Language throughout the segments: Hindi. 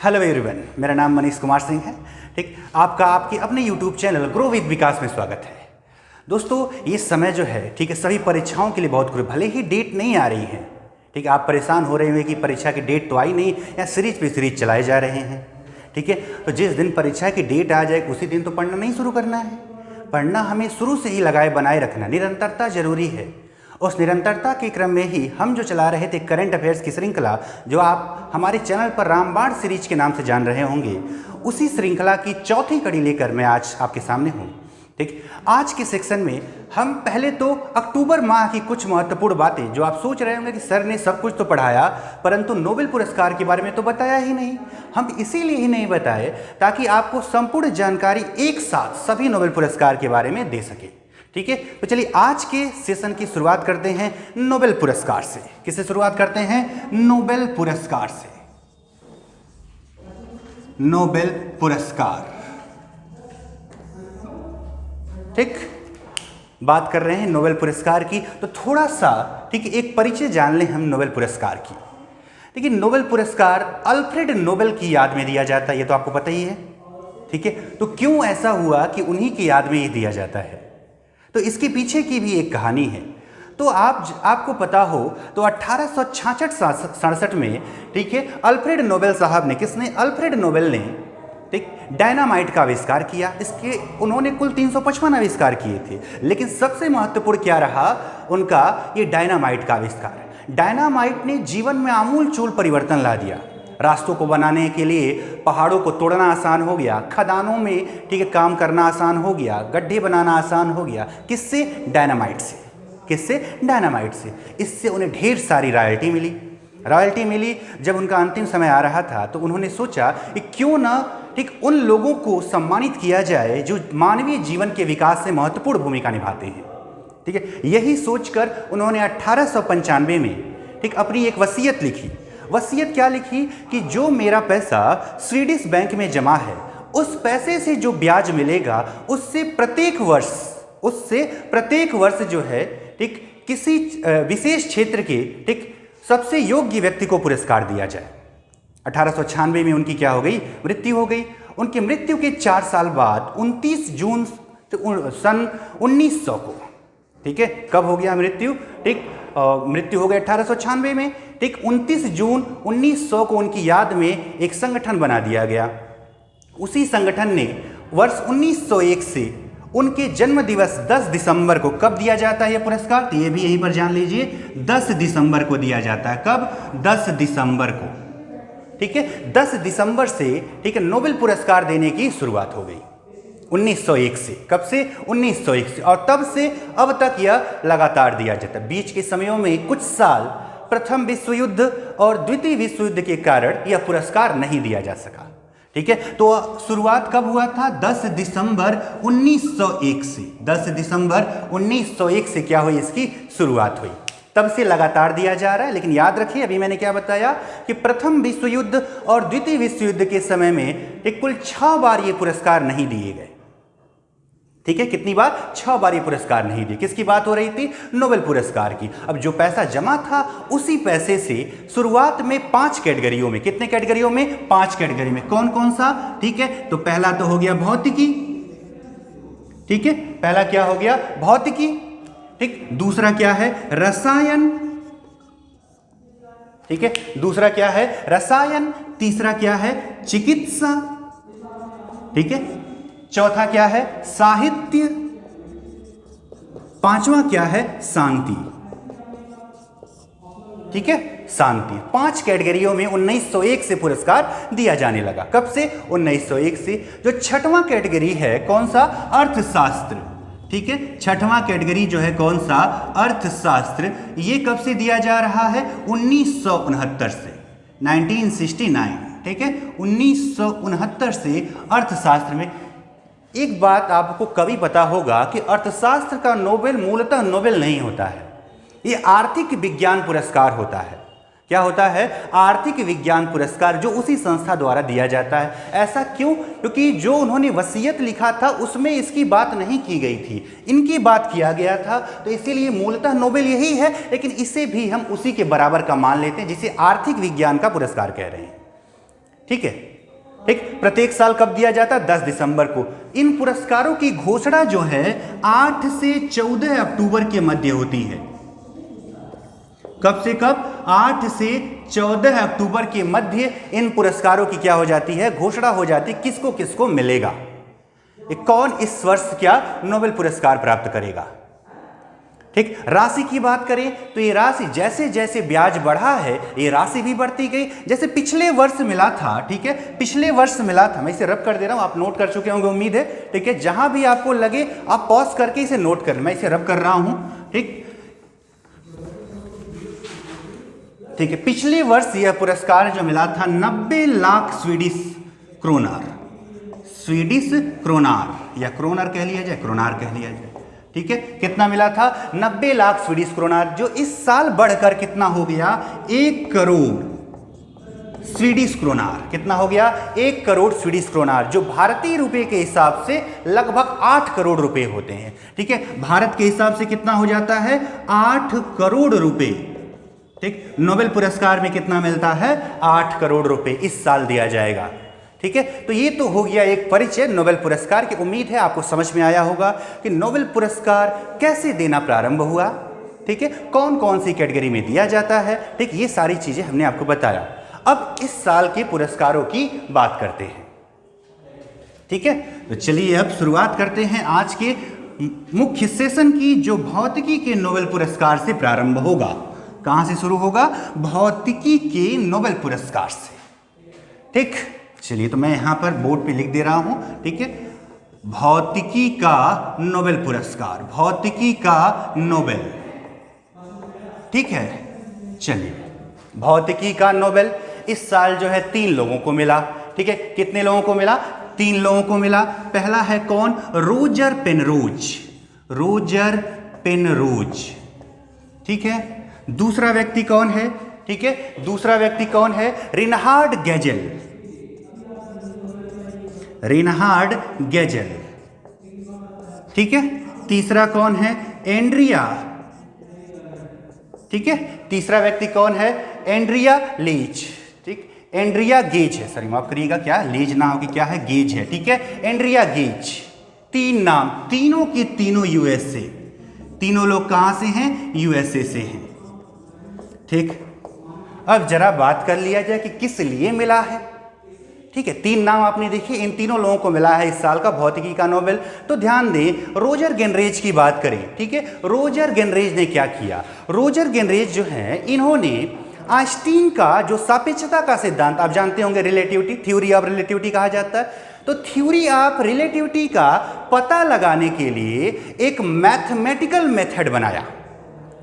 हेलो एवरीवन, मेरा नाम मनीष कुमार सिंह है। ठीक, आपका आपके अपने यूट्यूब चैनल ग्रो विद विकास में स्वागत है। दोस्तों, ये समय जो है ठीक है सभी परीक्षाओं के लिए बहुत कुछ, भले ही डेट नहीं आ रही है, ठीक है, आप परेशान हो रहे हैं कि परीक्षा की डेट तो आई नहीं या सीरीज पे सीरीज चलाए जा रहे हैं। ठीक है, तो जिस दिन परीक्षा की डेट आ जाए उसी दिन तो पढ़ना नहीं शुरू करना है। पढ़ना हमें शुरू से ही लगाए बनाए रखना, निरंतरता जरूरी है। उस निरंतरता के क्रम में ही हम जो चला रहे थे करंट अफेयर्स की श्रृंखला, जो आप हमारे चैनल पर रामबाण सीरीज के नाम से जान रहे होंगे, उसी श्रृंखला की चौथी कड़ी लेकर मैं आज आपके सामने हूँ। ठीक, आज के सेक्शन में हम पहले तो अक्टूबर माह की कुछ महत्वपूर्ण बातें, जो आप सोच रहे होंगे कि सर ने सब कुछ तो पढ़ाया परंतु नोबेल पुरस्कार के बारे में तो बताया ही नहीं। हम इसीलिए ही नहीं बताए ताकि आपको संपूर्ण जानकारी एक साथ सभी नोबेल पुरस्कार के बारे में दे सके। ठीक है, तो चलिए आज के सेशन की शुरुआत करते हैं नोबेल पुरस्कार से। किससे शुरुआत करते हैं? नोबेल पुरस्कार से। नोबेल पुरस्कार, ठीक, बात कर रहे हैं नोबेल पुरस्कार की, तो थोड़ा सा ठीक एक परिचय जान लें हम नोबेल पुरस्कार की। देखिए, नोबेल पुरस्कार अल्फ्रेड नोबेल की याद में दिया जाता है, ये तो आपको पता ही है। ठीक है, तो क्यों ऐसा हुआ कि उन्हीं की याद में ही दिया जाता है, तो इसके पीछे की भी एक कहानी है। तो आपको पता हो तो 1866-67 में, ठीक है, अल्फ्रेड नोबेल साहब ने, किसने? अल्फ्रेड नोबेल ने, ठीक, डायनामाइट का आविष्कार किया। इसके उन्होंने कुल 355 आविष्कार किए थे, लेकिन सबसे महत्वपूर्ण क्या रहा उनका? ये डायनामाइट का आविष्कार। डायनामाइट ने जीवन में आमूलचूल परिवर्तन ला दिया। रास्तों को बनाने के लिए पहाड़ों को तोड़ना आसान हो गया, खदानों में, ठीक है, काम करना आसान हो गया, गड्ढे बनाना आसान हो गया। किससे? डायनामाइट से। किससे? डायनामाइट से। इससे उन्हें ढेर सारी रॉयल्टी मिली। जब उनका अंतिम समय आ रहा था तो उन्होंने सोचा कि क्यों ना, ठीक, उन लोगों को सम्मानित किया जाए जो मानवीय जीवन के विकास से महत्वपूर्ण भूमिका निभाते हैं। ठीक है, यही सोचकर उन्होंने 1895 में, ठीक, अपनी एक वसीयत लिखी। वसीयत क्या लिखी कि जो मेरा पैसा स्वीडिश बैंक में जमा है, उस पैसे से जो ब्याज मिलेगा उससे प्रत्येक वर्ष जो है, ठीक, किसी विशेष क्षेत्र के, ठीक, सबसे योग्य व्यक्ति को पुरस्कार दिया जाए। 1896 में उनकी क्या हो गई? मृत्यु हो गई। उनकी मृत्यु के 4 साल बाद 29 जून सन 1900 को, ठीक है, कब हो गया मृत्यु? ठीक, मृत्यु हो गई 1896 में। ठीक, 29 जून 1900 को उनकी याद में एक संगठन बना दिया गया। उसी संगठन ने वर्ष 1901 से उनके जन्म दिवस 10 दिसंबर को, कब दिया जाता है यह पुरस्कार? तो ये भी यहीं पर जान लीजिए, 10 दिसंबर को दिया जाता है। कब? 10 दिसंबर को। ठीक है, 10 दिसंबर से, ठीक है, नोबेल पुरस्कार देने की शुरुआत हो गई 1901 से। कब से? 1901 से। और तब से अब तक यह लगातार दिया जाता है। बीच के समयों में कुछ साल प्रथम विश्व युद्ध और द्वितीय विश्व युद्ध के कारण यह पुरस्कार नहीं दिया जा सका। ठीक है, तो शुरुआत कब हुआ था? 10 दिसंबर 1901 से। 10 दिसंबर 1901 से क्या हुई? इसकी शुरुआत हुई। तब से लगातार दिया जा रहा है। लेकिन याद रखिए, अभी मैंने क्या बताया कि प्रथम विश्व युद्ध और द्वितीय विश्व युद्ध के समय में एक कुल 6 बार ये पुरस्कार नहीं दिए गए। ठीक है, कितनी बार? 6 बार ये पुरस्कार नहीं दिए। किसकी बात हो रही थी? नोबेल पुरस्कार की। अब जो पैसा जमा था उसी पैसे से शुरुआत में 5 कैटेगरियों में, कितने कैटेगरियों में? 5 कैटेगरी में। कौन कौन सा? ठीक है, तो पहला तो हो गया भौतिकी। ठीक है, पहला क्या हो गया? भौतिकी। ठीक, दूसरा क्या है? रसायन। ठीक है, दूसरा क्या है? रसायन। तीसरा क्या है? चिकित्सा। ठीक है, चौथा क्या है? साहित्य। पांचवा क्या है? शांति। ठीक है, शांति। 5 कैटेगरियों में 1901 से पुरस्कार दिया जाने लगा। कब से? 1901 से। जो 6वां कैटेगरी है, कौन सा? अर्थशास्त्र। ठीक है, 6वां कैटेगरी जो है कौन सा? अर्थशास्त्र। ये कब से दिया जा रहा है? 1969 से, 1969। ठीक है, 1969 से अर्थशास्त्र में। एक बात आपको कभी पता होगा कि अर्थशास्त्र का नोबेल मूलतः नोबेल नहीं होता है, ये आर्थिक विज्ञान पुरस्कार होता है। क्या होता है? आर्थिक विज्ञान पुरस्कार, जो उसी संस्था द्वारा दिया जाता है। ऐसा क्यों? क्योंकि जो उन्होंने वसीयत लिखा था उसमें इसकी बात नहीं की गई थी, इनकी बात किया गया था, तो इसीलिए मूलतः नोबेल यही है, लेकिन इसे भी हम उसी के बराबर का मान लेते हैं जिसे आर्थिक विज्ञान का पुरस्कार कह रहे हैं। ठीक है, ठीक। प्रत्येक साल कब दिया जाता है? 10 दिसंबर को। इन पुरस्कारों की घोषणा जो है 8 से 14 अक्टूबर के मध्य होती है। कब से कब? 8 से 14 अक्टूबर के मध्य इन पुरस्कारों की क्या हो जाती है? घोषणा हो जाती है, किसको किसको मिलेगा, कौन इस वर्ष क्या नोबेल पुरस्कार प्राप्त करेगा। ठीक। राशि की बात करें तो ये राशि जैसे जैसे ब्याज बढ़ा है ये राशि भी बढ़ती गई। जैसे पिछले वर्ष मिला था, ठीक है, पिछले वर्ष मिला था, मैं इसे रब कर दे रहा हूं, आप नोट कर चुके होंगे उम्मीद है। ठीक है, जहां भी आपको लगे आप पॉज करके इसे नोट कर, मैं इसे रब कर रहा हूं। ठीक, ठीक है, पिछले वर्ष यह पुरस्कार जो मिला था 90 लाख स्वीडिश क्रोनार, स्वीडिश क्रोनार या क्रोनर कह लिया जाए, क्रोनार कह लिया जाए। ठीक है, कितना मिला था? 90 लाख स्वीडिश क्रोनार, जो इस साल बढ़कर कितना हो गया? 1 करोड़ स्वीडिश क्रोनार। कितना हो गया? 1 करोड़ स्वीडिश क्रोनार, जो भारतीय रुपए के हिसाब से लगभग 8 करोड़ रुपए होते हैं। ठीक है, भारत के हिसाब से कितना हो जाता है? 8 करोड़ रुपए। ठीक, नोबेल पुरस्कार में कितना मिलता है? 8 करोड़ रुपए इस साल दिया जाएगा। ठीक है, तो ये तो हो गया एक परिचय नोबेल पुरस्कार की। उम्मीद है आपको समझ में आया होगा कि नोबेल पुरस्कार कैसे देना प्रारंभ हुआ। ठीक है, कौन कौन सी कैटेगरी में दिया जाता है। ठीक, ये सारी चीजें हमने आपको बताया। अब इस साल के पुरस्कारों की बात करते हैं। ठीक है, तो चलिए अब शुरुआत करते हैं आज के मुख्य सेशन की, जो भौतिकी के नोबेल पुरस्कार से प्रारंभ होगा। कहां से शुरू होगा? भौतिकी के नोबेल पुरस्कार से। ठीक, चलिए तो मैं यहां पर बोर्ड पे लिख दे रहा हूं। ठीक है, भौतिकी का नोबेल पुरस्कार, भौतिकी का नोबेल। ठीक है, चलिए भौतिकी का नोबेल इस साल जो है 3 लोगों को मिला। ठीक है, कितने लोगों को मिला? 3 लोगों को मिला। पहला है कौन? Roger Penrose, Roger Penrose. ठीक है, दूसरा व्यक्ति कौन है? ठीक है, दूसरा व्यक्ति कौन है? रिनहार्ड गेजेल, रिनहार्ड गेजेल। ठीक है, तीसरा कौन है? एंड्रिया। ठीक है, तीसरा व्यक्ति कौन है? Andrea Leach. ठीक, एंड्रिया गेज है, सॉरी माफ करिएगा, क्या लीज ना हो कि क्या है, गेज है। ठीक है, एंड्रिया गेज। 3 नाम, तीनों के तीनों यूएसए, तीनों लोग कहां से हैं? यूएसए से हैं। ठीक, अब जरा बात कर लिया जाए कि किस लिए मिला है। ठीक है, 3 नाम आपने देखे, इन तीनों लोगों को मिला है इस साल का भौतिकी का नोबेल। तो ध्यान दें, रोजर गेनरेज की बात करें। ठीक है, रोजर गेनरेज ने क्या किया? रोजर गेनरेज जो है, इन्होंने आइंस्टीन का जो सापेक्षता का सिद्धांत, आप जानते होंगे रिलेटिविटी, थ्योरी ऑफ रिलेटिविटी कहा जाता है, तो थ्योरी ऑफ रिलेटिविटी का पता लगाने के लिए एक मैथमेटिकल मेथड बनाया।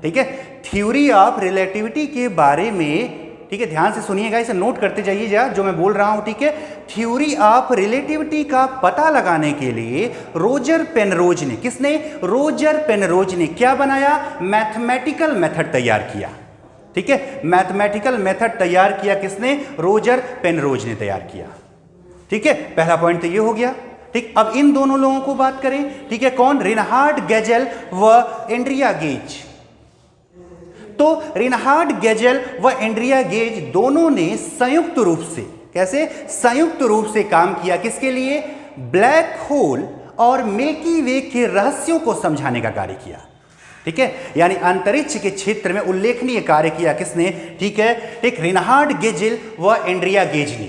ठीक है, थ्योरी ऑफ रिलेटिविटी के बारे में, ठीक है, ध्यान से सुनिएगा, इसे नोट करते जाइएगा जो मैं बोल रहा हूं। ठीक है, थ्योरी ऑफ रिलेटिविटी का पता लगाने के लिए रोजर पेनरोज ने, किसने? रोजर पेनरोज ने क्या बनाया? मैथमेटिकल मेथड तैयार किया। ठीक है, मैथमेटिकल मेथड तैयार किया किसने? रोजर पेनरोज ने तैयार किया। ठीक है, पहला पॉइंट तो ये हो गया। ठीक, अब इन दोनों लोगों को बात करें। ठीक है, कौन? रिनहार्ड गेजेल व एंड्रिया गेज। तो रिनहार्ड गेजेल व एंड्रिया गेज दोनों ने संयुक्त रूप से, कैसे? संयुक्त रूप से काम किया किसके लिए? ब्लैक होल और मिल्की वे के रहस्यों को समझाने का कार्य किया। ठीक है, यानी अंतरिक्ष के क्षेत्र में उल्लेखनीय कार्य किया किसने? ठीक है, एक रिनहार्ड गेजेल व एंड्रिया गेज ने।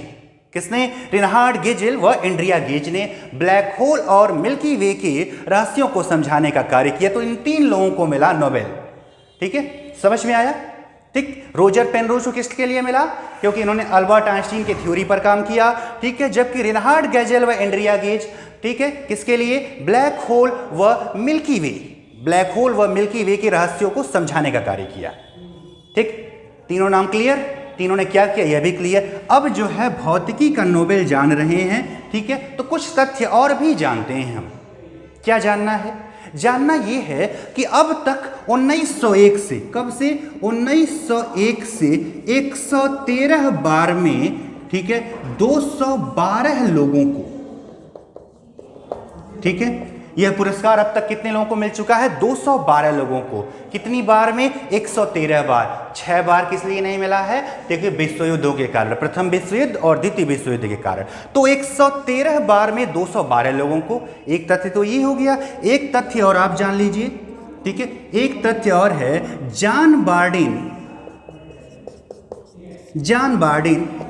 किसने? रिनहार्ड गेजेल व एंड्रिया गेज ने ब्लैक होल और मिल्की वे के रहस्यों को समझाने का कार्य किया। तो इन 3 लोगों को मिला नोबेल। ठीक है, समझ में आया? ठीक, रोजर पेनरोज को किसके लिए मिला? क्योंकि इन्होंने अल्बर्ट आइंस्टीन की थ्योरी पर काम किया। ठीक है, जबकि रिनहार्ड गेजेल व एंड्रिया गेज, ठीक है, किसके लिए? ब्लैक होल व मिल्की वे, ब्लैक होल व मिल्की वे के रहस्यों को समझाने का कार्य किया। ठीक, तीनों नाम क्लियर? तीनों ने क्या किया यह भी क्लियर। अब जो है भौतिकी का नोबेल जान रहे हैं। ठीक है, तो कुछ तथ्य और भी जानते हैं हम। क्या जानना है? जानना यह है कि अब तक 1901 से, कब से? 1901 से 113 बार में, ठीक है, 212 लोगों को, ठीक है, यह पुरस्कार अब तक कितने लोगों को मिल चुका है? 212 लोगों को। कितनी बार में? 113 बार। 6 बार किस लिए नहीं मिला है? देखिए विश्व युद्धों के कारण, प्रथम विश्व युद्ध और द्वितीय विश्व युद्ध के कारण। तो 113 बार में 212 लोगों को। एक तथ्य तो ये हो गया। एक तथ्य और आप जान लीजिए, ठीक है, एक तथ्य और है, जॉन बार्डिन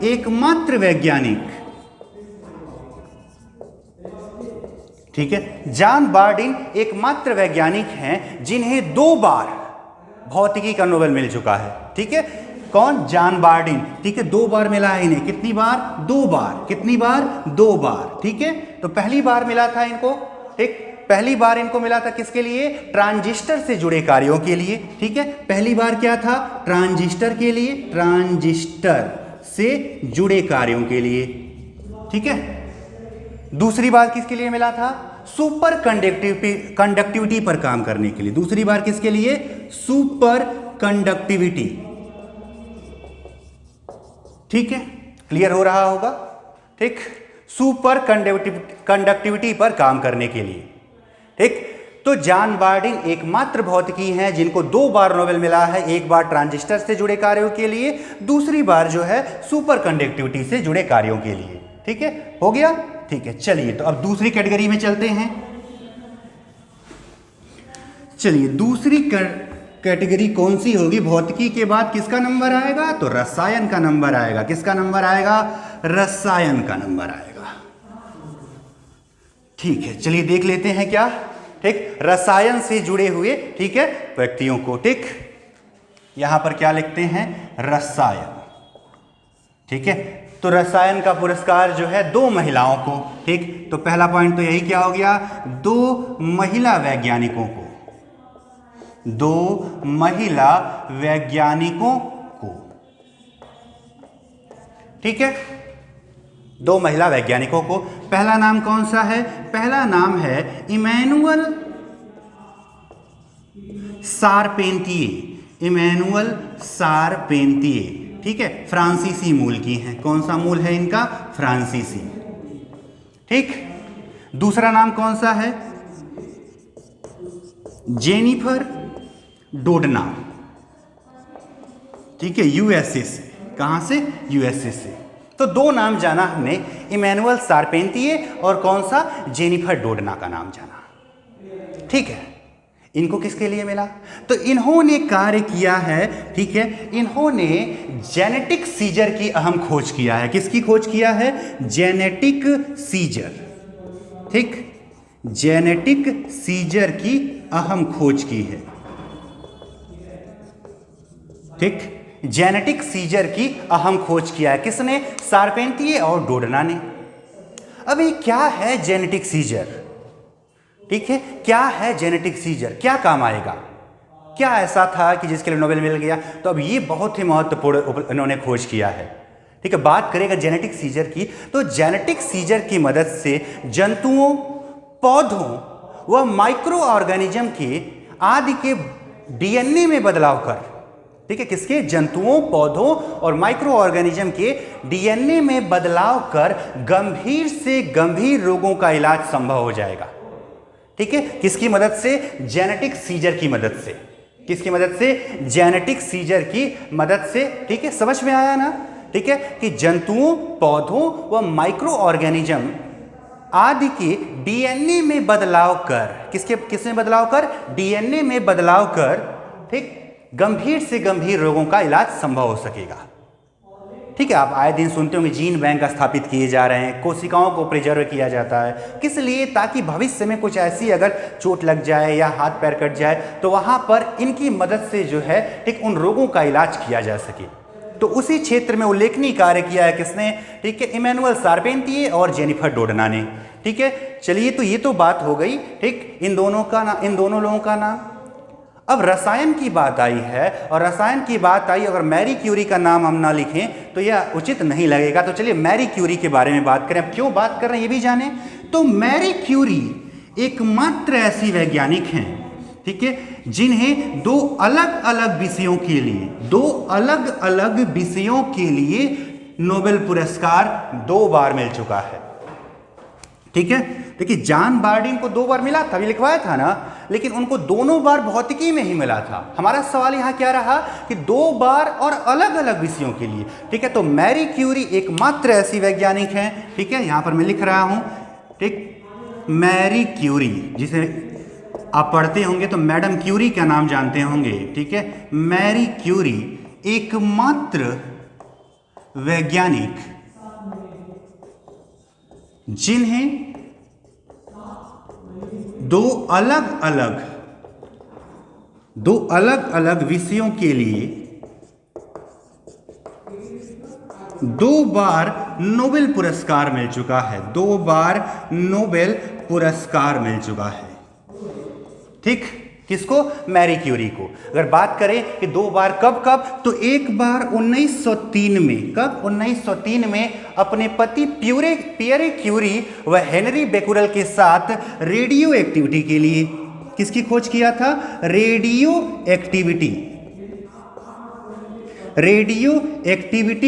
एकमात्र वैज्ञानिक, ठीक है, जॉन बार्डिन एकमात्र वैज्ञानिक हैं जिन्हें 2 बार भौतिकी का नोबेल मिल चुका है। ठीक है, कौन? John Bardeen. ठीक है, 2 बार मिला है इन्हें। कितनी बार? 2 बार। कितनी बार? 2 बार। ठीक है, तो पहली बार मिला था इनको, ठीक, पहली बार इनको मिला था किसके लिए? ट्रांजिस्टर से जुड़े कार्यों के लिए। ठीक है, पहली बार क्या था? ट्रांजिस्टर के लिए, ट्रांजिस्टर से जुड़े कार्यों के लिए। ठीक है, दूसरी बार किसके लिए मिला था? सुपर कंडक्टिविटी पर काम करने के लिए। दूसरी बार किसके लिए? Super conductivity. ठीक है, क्लियर हो रहा होगा? ठीक, सुपर कंडक्टिविटी पर काम करने के लिए। ठीक, तो जॉन बार्डिन एकमात्र भौतिकी हैं जिनको 2 बार नोबेल मिला है। एक बार ट्रांजिस्टर से जुड़े कार्यों के लिए, दूसरी बार जो है सुपर कंडक्टिविटी से जुड़े कार्यों के लिए। ठीक है, हो गया? ठीक है, चलिए तो अब दूसरी कैटेगरी में चलते हैं। चलिए, दूसरी कैटेगरी कौन सी होगी? भौतिकी के बाद किसका नंबर आएगा? तो रसायन का नंबर आएगा। किसका नंबर आएगा? रसायन का नंबर आएगा। ठीक है, चलिए देख लेते हैं क्या। ठीक, रसायन से जुड़े हुए, ठीक है, व्यक्तियों को। ठीक, यहां पर क्या लिखते हैं? रसायन। ठीक है, तो रसायन का पुरस्कार जो है 2 महिलाओं को। ठीक, तो पहला पॉइंट तो यही क्या हो गया? 2 महिला वैज्ञानिकों को, 2 महिला वैज्ञानिकों को। ठीक है, 2 महिला वैज्ञानिकों को। पहला नाम कौन सा है? पहला नाम है इमैनुअल शारपेंतिये। इमैनुअल शारपेंतिये। ठीक है, फ्रांसीसी मूल की हैं। कौन सा मूल है इनका? फ्रांसीसी। ठीक, दूसरा नाम कौन सा है? जेनिफर डोडना। ठीक है, यूएसए से। कहां से? यूएसए से। तो 2 नाम जाना हमने, इमैनुअल शारपेंतिये और कौन सा? जेनिफर डोडना का नाम जाना। ठीक है, इनको किसके लिए मिला? तो इन्होंने कार्य किया है, ठीक है, इन्होंने जेनेटिक सीजर की अहम खोज किया है। किसकी खोज किया है? Genetic scissor. ठीक, जेनेटिक सीजर की अहम खोज की है। ठीक, जेनेटिक सीजर की अहम खोज किया है। किसने? शारपेंतिये और डोडना ने। अब ये क्या है जेनेटिक सीजर? ठीक है, क्या है जेनेटिक सीजर? क्या काम आएगा? क्या ऐसा था कि जिसके लिए नोबेल मिल गया? तो अब ये बहुत ही महत्वपूर्ण इन्होंने खोज किया है। ठीक है, बात करेगा जेनेटिक सीजर की, तो जेनेटिक सीजर की मदद से जंतुओं, पौधों व माइक्रो ऑर्गेनिज्म के आदि के डीएनए में बदलाव कर, ठीक है, किसके? जंतुओं, पौधों और माइक्रो ऑर्गेनिज्म के डीएनए में बदलाव कर गंभीर से गंभीर रोगों का इलाज संभव हो जाएगा। ठीक है, किसकी मदद से? जेनेटिक सीजर की मदद से। किसकी मदद से? जेनेटिक सीजर की मदद से। ठीक है, समझ में आया ना? ठीक है, कि जंतुओं, पौधों व माइक्रो ऑर्गेनिज्म आदि के डीएनए में बदलाव कर, किसमें बदलाव कर? डीएनए में बदलाव कर, ठीक, गंभीर से गंभीर रोगों का इलाज संभव हो सकेगा। ठीक है, आप आए दिन सुनते होंगे जीन बैंक स्थापित किए जा रहे हैं, कोशिकाओं को प्रिजर्व किया जाता है। किस लिए? ताकि भविष्य में कुछ ऐसी अगर चोट लग जाए या हाथ पैर कट जाए तो वहां पर इनकी मदद से जो है, ठीक, उन रोगों का इलाज किया जा सके। तो उसी क्षेत्र में उल्लेखनीय कार्य किया है किसने? ठीक है, इमैनुअल शारपेंतिये और जेनिफर डोडना ने। ठीक है, चलिए, तो ये तो बात हो गई, ठीक, इन दोनों लोगों का नाम। अब रसायन की बात आई है, और रसायन की बात आई, अगर मैरी क्यूरी का नाम हम ना लिखें तो यह उचित नहीं लगेगा। तो चलिए मैरी क्यूरी के बारे में बात करें। अब क्यों बात कर रहे हैं ये भी जाने। तो मैरी क्यूरी एकमात्र ऐसी वैज्ञानिक हैं, ठीक है, जिन्हें 2 अलग अलग विषयों के लिए, 2 अलग अलग विषयों के लिए नोबेल पुरस्कार 2 बार मिल चुका है। ठीक है, देखिए जॉन बार्डिन को 2 बार मिला था, अभी लिखवाया था ना, लेकिन उनको दोनों बार भौतिकी में ही मिला था। हमारा सवाल यहाँ क्या रहा कि 2 बार और अलग अलग विषयों के लिए, ठीक है। तो मैरी क्यूरी एकमात्र ऐसी वैज्ञानिक हैं, ठीक है, यहाँ पर मैं लिख रहा हूँ, ठीक, मैरी क्यूरी, जिसे आप पढ़ते होंगे तो मैडम क्यूरी का नाम जानते होंगे, ठीक है। मैरी क्यूरी एकमात्र वैज्ञानिक जिन्हें 2 अलग अलग विषयों के लिए 2 बार नोबेल पुरस्कार मिल चुका है, 2 बार नोबेल पुरस्कार मिल चुका है, ठीक। किसको? मैरी क्यूरी को। अगर बात करें कि 2 बार कब कब, तो एक बार 1903 में, कब? 1903 में अपने पति पियरे क्यूरी व हेनरी बेकुरल के साथ रेडियो एक्टिविटी के लिए, किसकी खोज किया था? रेडियो एक्टिविटी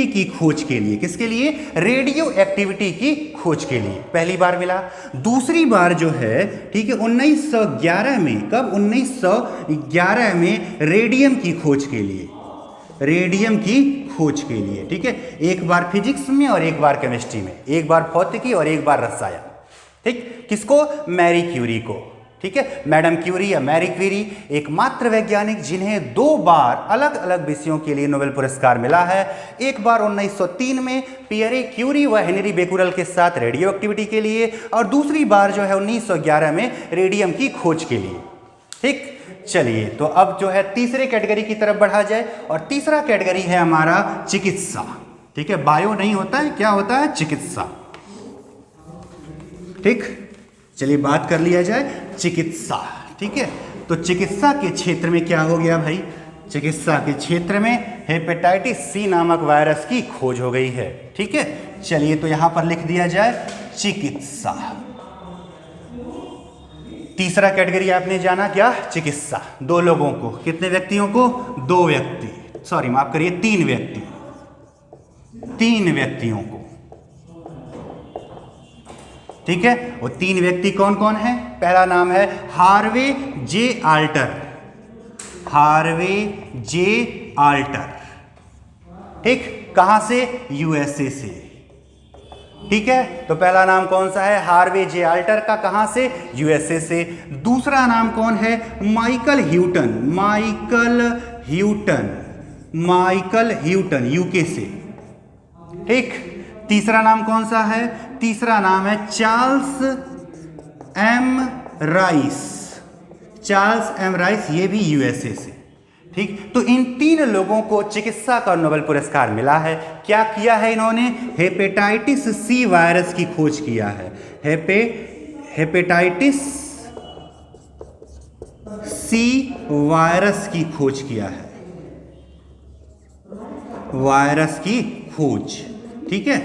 की खोज के लिए। किसके लिए? रेडियो एक्टिविटी की खोज के लिए पहली बार मिला। दूसरी बार जो है, ठीक है, 1911 में, कब? 1911 में रेडियम की खोज के लिए, रेडियम की खोज के लिए, ठीक है। एक बार फिजिक्स में और एक बार केमिस्ट्री में, एक बार भौतिकी और एक बार रसायन, ठीक। किसको? मैरी क्यूरी को, ठीक है। मैडम क्यूरी या मैरी क्यूरी एकमात्र वैज्ञानिक जिन्हें 2 बार अलग अलग विषयों के लिए नोबेल पुरस्कार मिला है। एक बार 1903 में पियरे क्यूरी व हेनरी बेकुरल के साथ रेडियो एक्टिविटी के लिए, और दूसरी बार जो है 1911 में रेडियम की खोज के लिए, ठीक। चलिए, तो अब जो है तीसरे कैटेगरी की तरफ बढ़ा जाए, और तीसरा कैटेगरी है हमारा चिकित्सा, ठीक है। बायो नहीं होता है, क्या होता है? चिकित्सा, ठीक। चलिए बात कर लिया जाए चिकित्सा, ठीक है। तो चिकित्सा के क्षेत्र में क्या हो गया भाई? चिकित्सा के क्षेत्र में हेपेटाइटिस सी नामक वायरस की खोज हो गई है, ठीक है। चलिए तो यहां पर लिख दिया जाए चिकित्सा। तीसरा कैटेगरी आपने जाना क्या? चिकित्सा। 2 लोगों को, कितने व्यक्तियों को? 2 व्यक्ति, सॉरी माफ करिए 3 व्यक्ति, 3 व्यक्तियों को, ठीक है। वो 3 व्यक्ति कौन कौन है? पहला नाम है हार्वे जे आल्टर, हार्वे जे आल्टर, ठीक। कहां से? यूएसए से, ठीक है। तो पहला नाम कौन सा है? हार्वे जे आल्टर का, कहां से? यूएसए से। दूसरा नाम कौन है? Michael Houghton, Michael Houghton, Michael Houghton UK से, ठीक। तीसरा नाम कौन सा है? तीसरा नाम है Charles M Rice, Charles M Rice, ये भी यूएसए से, ठीक। तो इन 3 लोगों को चिकित्सा का नोबेल पुरस्कार मिला है। क्या किया है इन्होंने? हेपेटाइटिस सी वायरस की खोज किया है, हेपेटाइटिस सी वायरस की खोज किया है, वायरस की खोज, ठीक है।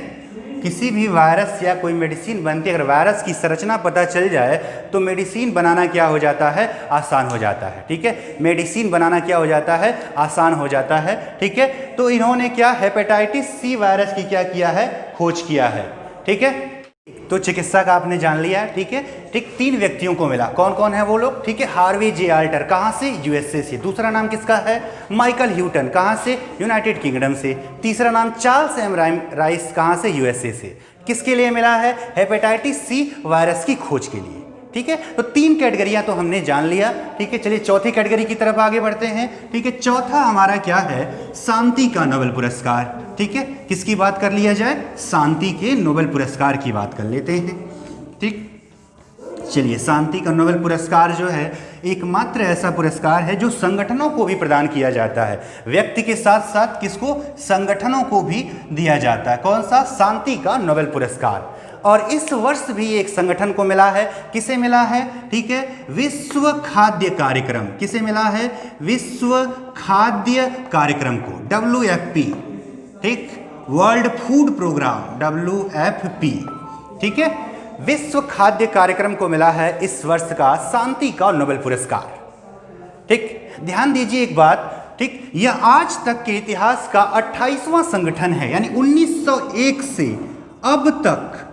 किसी भी वायरस या कोई मेडिसिन बनती है, अगर वायरस की संरचना पता चल जाए तो मेडिसिन बनाना क्या हो जाता है? आसान हो जाता है, ठीक है। मेडिसिन बनाना क्या हो जाता है? आसान हो जाता है, ठीक है। तो इन्होंने क्या? हेपेटाइटिस सी वायरस की क्या किया है? खोज किया है, ठीक है। तो चिकित्सा का आपने जान लिया, ठीक है, ठीक। 3 व्यक्तियों को मिला, कौन कौन है वो लोग? ठीक है, हार्वे जे आल्टर, कहाँ से? यूएसए से। दूसरा नाम किसका है? माइकल ह्यूटन, कहाँ से? यूनाइटेड किंगडम से। तीसरा नाम चार्ल्स एम राइस, कहाँ से? यूएसए से। किसके लिए मिला है? हेपेटाइटिस सी वायरस की खोज के लिए, ठीक है। तो 3 कैटेगरियां तो हमने जान लिया, ठीक है। चलिए चौथी कैटेगरी की तरफ आगे बढ़ते हैं, ठीक है। चौथा हमारा क्या है? शांति का नोबेल पुरस्कार, ठीक है। किसकी बात कर लिया जाए? शांति के नोबेल पुरस्कार की बात कर लेते हैं, ठीक। चलिए, शांति का नोबेल पुरस्कार जो है एकमात्र ऐसा पुरस्कार है जो संगठनों को भी प्रदान किया जाता है, व्यक्ति के साथ साथ किसको? संगठनों को भी दिया जाता है। कौन सा? शांति का नोबेल पुरस्कार। और इस वर्ष भी एक संगठन को मिला है। किसे मिला है? ठीक है, विश्व खाद्य कार्यक्रम। किसे मिला है? विश्व खाद्य कार्यक्रम को, WFP, ठीक, वर्ल्ड फूड प्रोग्राम, WFP, ठीक है। विश्व खाद्य कार्यक्रम को मिला है इस वर्ष का शांति का नोबेल पुरस्कार, ठीक। ध्यान दीजिए एक बात, ठीक, यह आज तक के इतिहास का 28वां संगठन है, यानी 1901 से अब तक,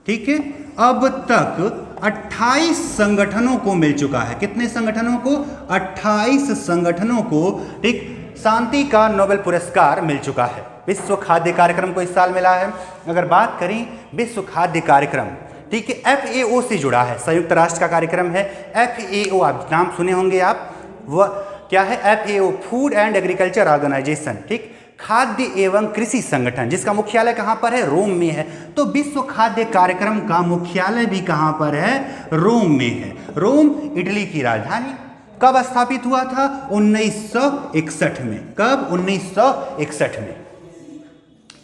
ठीक है, अब तक 28 संगठनों को मिल चुका है। कितने संगठनों को? 28 संगठनों को ठीक शांति का नोबेल पुरस्कार मिल चुका है। विश्व खाद्य कार्यक्रम को इस साल मिला है। अगर बात करें विश्व खाद्य कार्यक्रम, ठीक है, FAO से जुड़ा है, संयुक्त राष्ट्र का कार्यक्रम है। FAO आप नाम सुने होंगे आप, वह क्या है? FAO, food and agriculture organization, ठीक, खाद्य एवं कृषि संगठन, जिसका मुख्यालय कहाँ पर है? रोम में है। तो विश्व खाद्य कार्यक्रम का मुख्यालय भी कहाँ पर है? रोम में है। रोम इटली की राजधानी। कब स्थापित हुआ था? 1961 में। कब? 1961 में।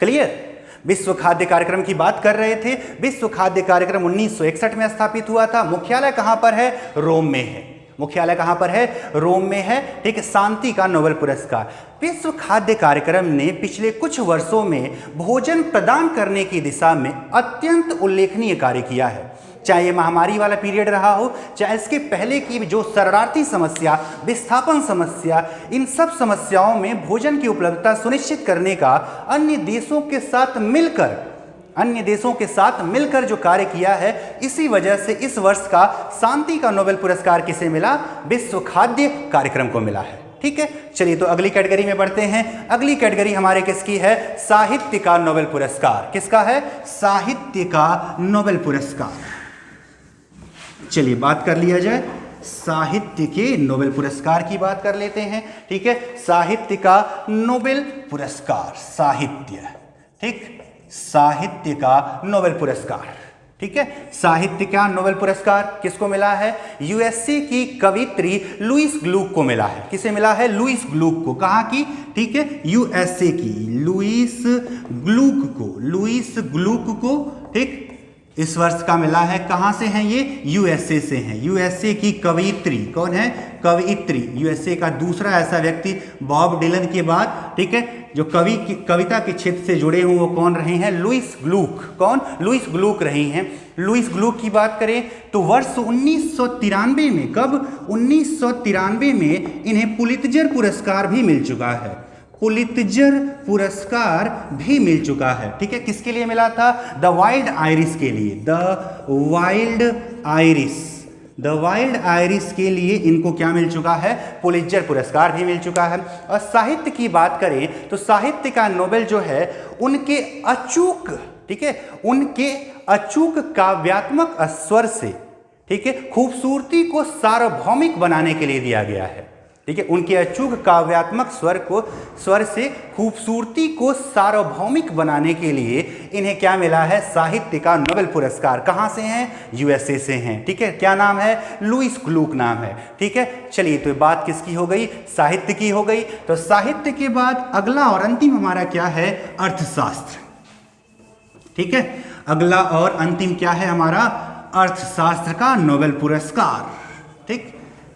क्लियर? विश्व खाद्य कार्यक्रम की बात कर रहे थे। विश्व खाद्य कार्यक्रम 1961 में स्थापित हुआ था। मुख्यालय कहाँ पर है? रोम में है। मुख्यालय कहाँ पर है? रोम में है। ठीक है, शांति का नोबेल पुरस्कार। विश्व खाद्य कार्यक्रम ने पिछले कुछ वर्षों में भोजन प्रदान करने की दिशा में अत्यंत उल्लेखनीय कार्य किया है। चाहे ये महामारी वाला पीरियड रहा हो, चाहे इसके पहले की जो शरणार्थी समस्या, विस्थापन समस्या, इन सब समस्याओं में भोजन की उपलब्धता सुनिश्चित करने का अन्य देशों के साथ मिलकर जो कार्य किया है, इसी वजह से इस वर्ष का शांति का नोबेल पुरस्कार किसे मिला? विश्व खाद्य कार्यक्रम को मिला है। ठीक है, चलिए तो अगली कैटेगरी में बढ़ते हैं। अगली कैटेगरी हमारे किसकी है? साहित्य का नोबेल पुरस्कार। किसका है? साहित्य का नोबेल पुरस्कार। चलिए बात कर लिया जाए साहित्य के नोबेल पुरस्कार की बात कर लेते हैं। ठीक है, साहित्य का नोबेल पुरस्कार, साहित्य, ठीक, साहित्य का नोबेल पुरस्कार। ठीक है, साहित्य का नोबेल पुरस्कार किसको मिला है? यूएसए की कवित्री लुईस ग्लूक को मिला है। किसे मिला है? लुईस ग्लूक को। कहाँ की? ठीक है, यूएसए की लुईस ग्लूक को, ठीक, इस वर्ष का मिला है। कहाँ से हैं ये? यूएसए से हैं। यूएसए की कवित्री कौन है? कवित्री। यूएसए का दूसरा ऐसा व्यक्ति बॉब डिलन के बाद, ठीक है, जो कविता के क्षेत्र से जुड़े हुए वो कौन रहे हैं? Louise Gluck. कौन? लुईस ग्लूक रही हैं। लुईस ग्लूक की बात करें तो वर्ष 1993 में, कब? 1993 में इन्हें पुलित्जर पुरस्कार भी मिल चुका है। पुलित्जर पुरस्कार भी मिल चुका है। ठीक है, किसके लिए मिला था? द वाइल्ड आयरिश के लिए। द वाइल्ड आयरिश के लिए इनको क्या मिल चुका है? पुलित्जर पुरस्कार भी मिल चुका है। और साहित्य की बात करें तो साहित्य का नोबेल जो है उनके अचूक, ठीक है, उनके अचूक काव्यात्मक स्वर से, ठीक है, खूबसूरती को सार्वभौमिक बनाने के लिए दिया गया है। ठीक है, उनके अचूक काव्यात्मक स्वर से खूबसूरती को सार्वभौमिक बनाने के लिए इन्हें क्या मिला है? साहित्य का नोबेल पुरस्कार। कहाँ से हैं? यूएसए से हैं। ठीक है, क्या नाम है? लुईस ग्लूक नाम है। ठीक है, चलिए तो बात किसकी हो गई? साहित्य की हो गई। तो साहित्य के बाद अगला और अंतिम हमारा क्या है? अर्थशास्त्र। ठीक है, अगला और अंतिम क्या है हमारा? अर्थशास्त्र का नोबेल पुरस्कार। ठीक,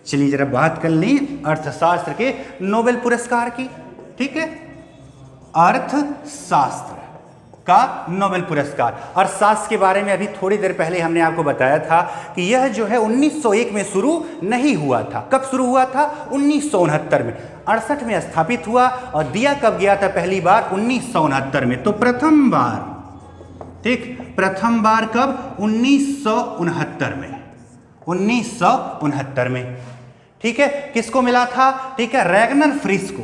चलिए जरा बात कर लें अर्थशास्त्र के नोबेल पुरस्कार की। ठीक है, अर्थशास्त्र का नोबेल पुरस्कार। अर्थशास्त्र के बारे में अभी थोड़ी देर पहले हमने आपको बताया था कि यह जो है 1901 में शुरू नहीं हुआ था। कब शुरू हुआ था? 1969 में। 68 में स्थापित हुआ और दिया कब गया था पहली बार? 1969 में। तो प्रथम बार, ठीक, प्रथम बार कब? 1969 में। 1969 में। ठीक है, किसको मिला था? ठीक है, रैगनर फ्रिश को।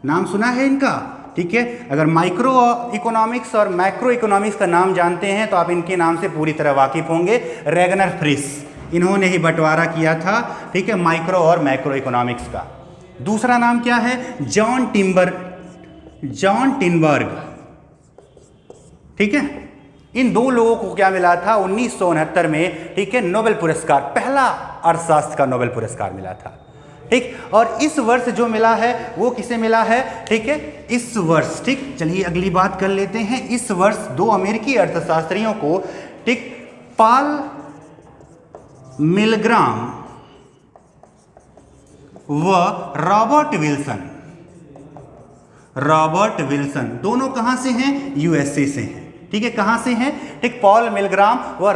नाम सुना है इनका? ठीक है, अगर माइक्रो इकोनॉमिक्स और मैक्रो इकोनॉमिक्स का नाम जानते हैं तो आप इनके नाम से पूरी तरह वाकिफ होंगे। रैगनर फ्रिश, इन्होंने ही बंटवारा किया था, ठीक है, माइक्रो और मैक्रो इकोनॉमिक्स का। दूसरा नाम क्या है? जॉन टिनबर्ग। ठीक है, इन दो लोगों को क्या मिला था? 1969 में, ठीक है, नोबेल पुरस्कार, पहला अर्थशास्त्र का नोबेल पुरस्कार मिला था। ठीक, और इस वर्ष जो मिला है वो किसे मिला है? ठीक है, इस वर्ष, ठीक, चलिए अगली बात कर लेते हैं। इस वर्ष दो अमेरिकी अर्थशास्त्रियों को, ठीक, पॉल मिलग्राम व रॉबर्ट विल्सन, दोनों कहां से हैं? यूएसए से हैं। ठीक है, कहां से हैं? ठीक, पॉल मिलग्राम व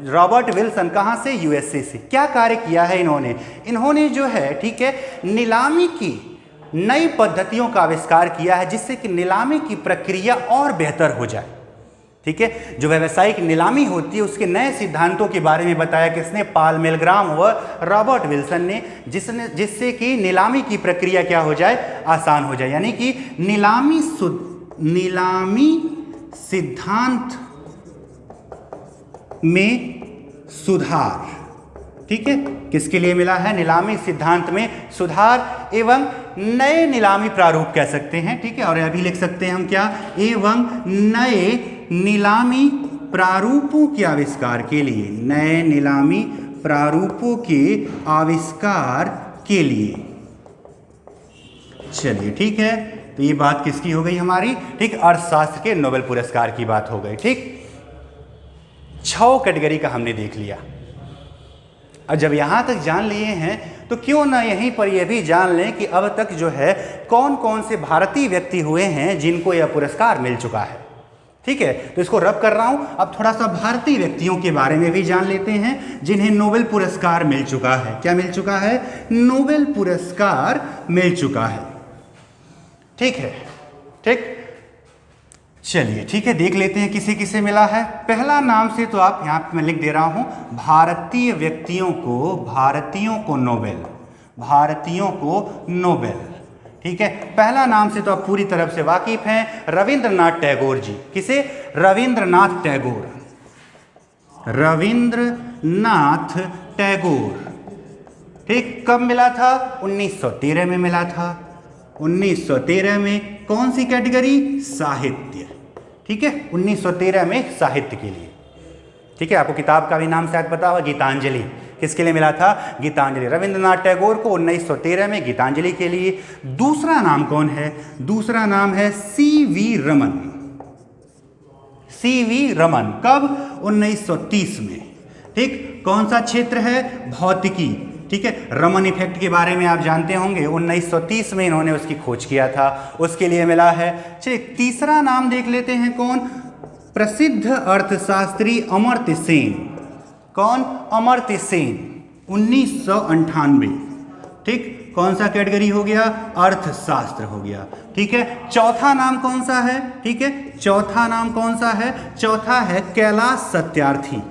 रॉबर्ट विल्सन कहां से? यूएसए से। क्या कार्य किया है इन्होंने जो है, ठीक है, नीलामी की नई पद्धतियों का आविष्कार किया है जिससे कि नीलामी की प्रक्रिया और बेहतर हो जाए। ठीक है। जो व्यावसायिक नीलामी होती है उसके नए सिद्धांतों के बारे में बताया किसने? पॉल मिलग्राम व रॉबर्ट विल्सन ने, जिससे कि नीलामी की प्रक्रिया क्या हो जाए? आसान हो जाए, यानी कि नीलामी सिद्धांत में सुधार। ठीक है, किसके लिए मिला है? नीलामी सिद्धांत में सुधार एवं नए नीलामी प्रारूप कह सकते हैं। ठीक है, और अभी लिख सकते हैं हम क्या? एवं नए नीलामी प्रारूपों के आविष्कार के लिए, नए नीलामी प्रारूपों के आविष्कार के लिए। चलिए ठीक है, तो ये बात किसकी हो गई हमारी? ठीक, अर्थशास्त्र के नोबेल पुरस्कार की बात हो गई। ठीक, 6 कैटेगरी का हमने देख लिया। और जब यहाँ तक जान लिए हैं तो क्यों ना यहीं पर यह भी जान लें कि अब तक जो है कौन कौन से भारतीय व्यक्ति हुए हैं जिनको यह पुरस्कार मिल चुका है। ठीक है, तो इसको रब कर रहा हूँ। अब थोड़ा सा भारतीय व्यक्तियों के बारे में भी जान लेते हैं जिन्हें नोबेल पुरस्कार मिल चुका है। क्या मिल चुका है? नोबेल पुरस्कार मिल चुका है। ठीक है, ठीक, चलिए ठीक है, देख लेते हैं किसे किसे मिला है। पहला नाम से तो आप यहाँ पे मैं लिख दे रहा हूँ, भारतीय व्यक्तियों को नोबेल, भारतीयों को नोबेल। ठीक है, पहला नाम से तो आप पूरी तरफ से वाकिफ हैं, रविंद्रनाथ टैगोर जी। किसे? रविंद्रनाथ टैगोर, रविंद्रनाथ टैगोर। ठीक, कब मिला था? 1913 में मिला था। 1913 में कौन सी कैटेगरी? साहित्य। ठीक है, 1913 में साहित्य के लिए। ठीक है, आपको किताब का भी नाम शायद पता होगा, गीतांजलि। किसके लिए मिला था? गीतांजलि। रविंद्रनाथ टैगोर को 1913 में गीतांजलि के लिए। दूसरा नाम कौन है? दूसरा नाम है सीवी रमन। सीवी रमन कब? 1930 में। ठीक, कौन सा क्षेत्र है? भौतिकी। ठीक है, रमन इफेक्ट के बारे में आप जानते होंगे, 1930 में इन्होंने उसकी खोज किया था, उसके लिए मिला है। चलिए तीसरा नाम देख लेते हैं, कौन? प्रसिद्ध अर्थशास्त्री अमर्त्य सेन। कौन? अमर्त्य सेन, 1998। ठीक, कौन सा कैटेगरी हो गया? अर्थशास्त्र हो गया। ठीक है, चौथा नाम कौन सा है? ठीक है, चौथा नाम कौन सा है? चौथा है कैलाश सत्यार्थी।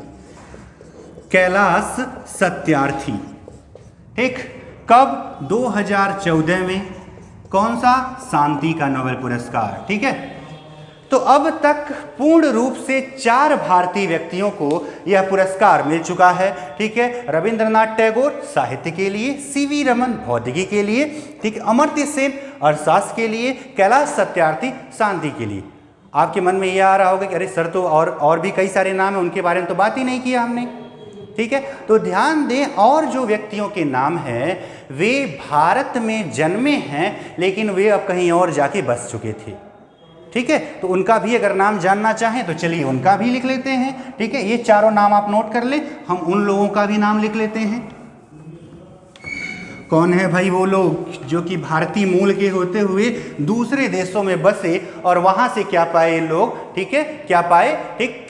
कैलाश सत्यार्थी। ठीक, कब? 2014 में। कौन सा? शांति का नोबेल पुरस्कार। ठीक है, तो अब तक पूर्ण रूप से 4 भारतीय व्यक्तियों को यह पुरस्कार मिल चुका है। ठीक है, रविंद्रनाथ टैगोर साहित्य के लिए, सीवी रमन भौतिकी के लिए, ठीक, अमर्त्य सेन अर्थशास्त्र के लिए, कैलाश सत्यार्थी शांति के लिए। आपके मन में यह आ रहा होगा कि अरे सर तो और भी कई सारे नाम हैं, उनके बारे में तो बात ही नहीं किया हमने। ठीक है, तो ध्यान दें, और जो व्यक्तियों के नाम हैं वे भारत में जन्मे हैं लेकिन वे अब कहीं और जाके बस चुके थे। ठीक है, तो उनका भी अगर नाम जानना चाहें तो चलिए उनका भी लिख लेते हैं। ठीक है, ये चारों नाम आप नोट कर लें, हम उन लोगों का भी नाम लिख लेते हैं। कौन है भाई वो लोग जो कि भारतीय मूल के होते हुए दूसरे देशों में बसे और वहां से क्या पाए लोग? ठीक है, क्या पाए? ठीक,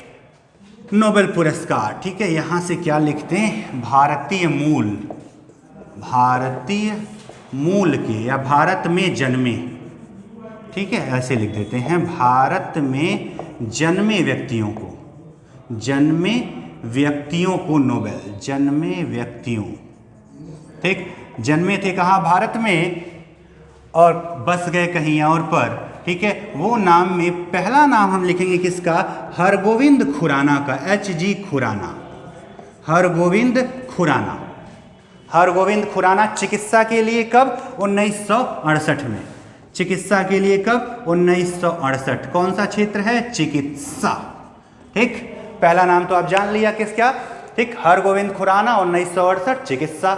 नोबेल पुरस्कार। ठीक है, यहां से क्या लिखते हैं? भारतीय मूल, भारतीय मूल के या भारत में जन्मे। ठीक है, ऐसे लिख देते हैं, भारत में जन्मे व्यक्तियों को, जन्मे व्यक्तियों को नोबेल, जन्मे व्यक्तियों। ठीक, जन्मे थे कहाँ? भारत में, और बस गए कहीं और पर। ठीक है, वो नाम में पहला नाम हम लिखेंगे किसका? हरगोविंद खुराना का, HG खुराना, हरगोविंद खुराना। हरगोविंद खुराना चिकित्सा के लिए कब? 1968 में। चिकित्सा के लिए कब? 1968। कौन सा क्षेत्र है? चिकित्सा। ठीक, पहला नाम तो आप जान लिया किसका? ठीक, हरगोविंद खुराना, 1968 चिकित्सा।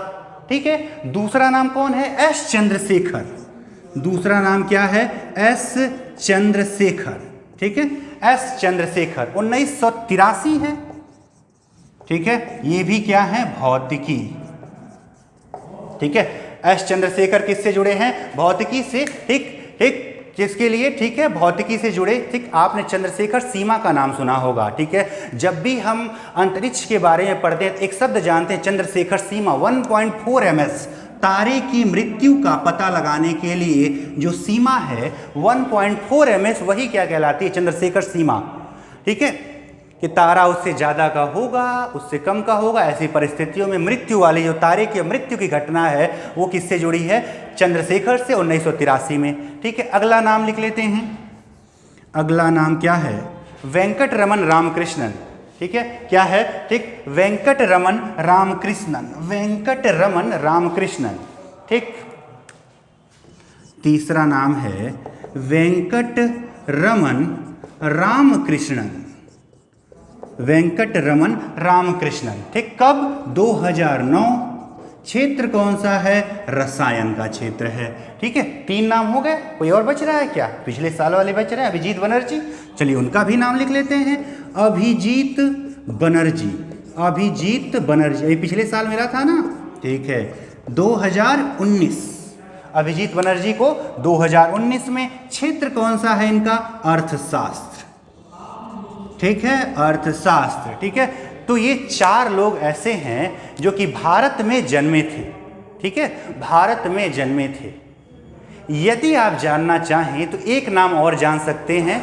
ठीक है, दूसरा नाम कौन है? एस चंद्रशेखर। दूसरा नाम क्या है? एस चंद्रशेखर। ठीक है, एस चंद्रशेखर 1983 है। ठीक है, ये भी क्या है? भौतिकी। ठीक है, एस चंद्रशेखर किससे जुड़े हैं? भौतिकी से। ठीक ठीक, किसके लिए? ठीक है, भौतिकी से जुड़े। ठीक, आपने चंद्रशेखर सीमा का नाम सुना होगा। ठीक है, जब भी हम अंतरिक्ष के बारे में पढ़ते हैं एक शब्द जानते हैं, चंद्रशेखर सीमा। 1.4 ms तारे की मृत्यु का पता लगाने के लिए जो सीमा है 1.4 ms, वही क्या कहलाती है? चंद्रशेखर सीमा। ठीक है, कि तारा उससे ज़्यादा का होगा, उससे कम का होगा। ऐसी परिस्थितियों में मृत्यु वाली जो तारे की मृत्यु की घटना है वो किससे जुड़ी है? चंद्रशेखर से 1983 में। ठीक है, अगला नाम लिख लेते हैं। अगला नाम क्या है? वेंकटरमन रामकृष्णन। ठीक है, क्या है? ठीक, वेंकटरमन रामकृष्णन, वेंकटरमन रामकृष्णन। ठीक, तीसरा नाम है वेंकटरमन रामकृष्णन, वेंकटरमन रामकृष्णन। ठीक, कब? 2009। क्षेत्र कौन सा है? रसायन का क्षेत्र है। ठीक है, 3 नाम हो गए। कोई और बच रहा है क्या? पिछले साल वाले बच रहे हैं, अभिजीत बनर्जी। चलिए उनका भी नाम लिख लेते हैं, अभिजीत बनर्जी, अभिजीत बनर्जी। ये पिछले साल मिला था ना? ठीक है, 2019। अभिजीत बनर्जी को 2019 में। क्षेत्र कौन सा है इनका? अर्थशास्त्र। ठीक है, अर्थशास्त्र। ठीक है, तो ये 4 लोग ऐसे हैं जो कि भारत में जन्मे थे। ठीक है, भारत में जन्मे थे। यदि आप जानना चाहें तो एक नाम और जान सकते हैं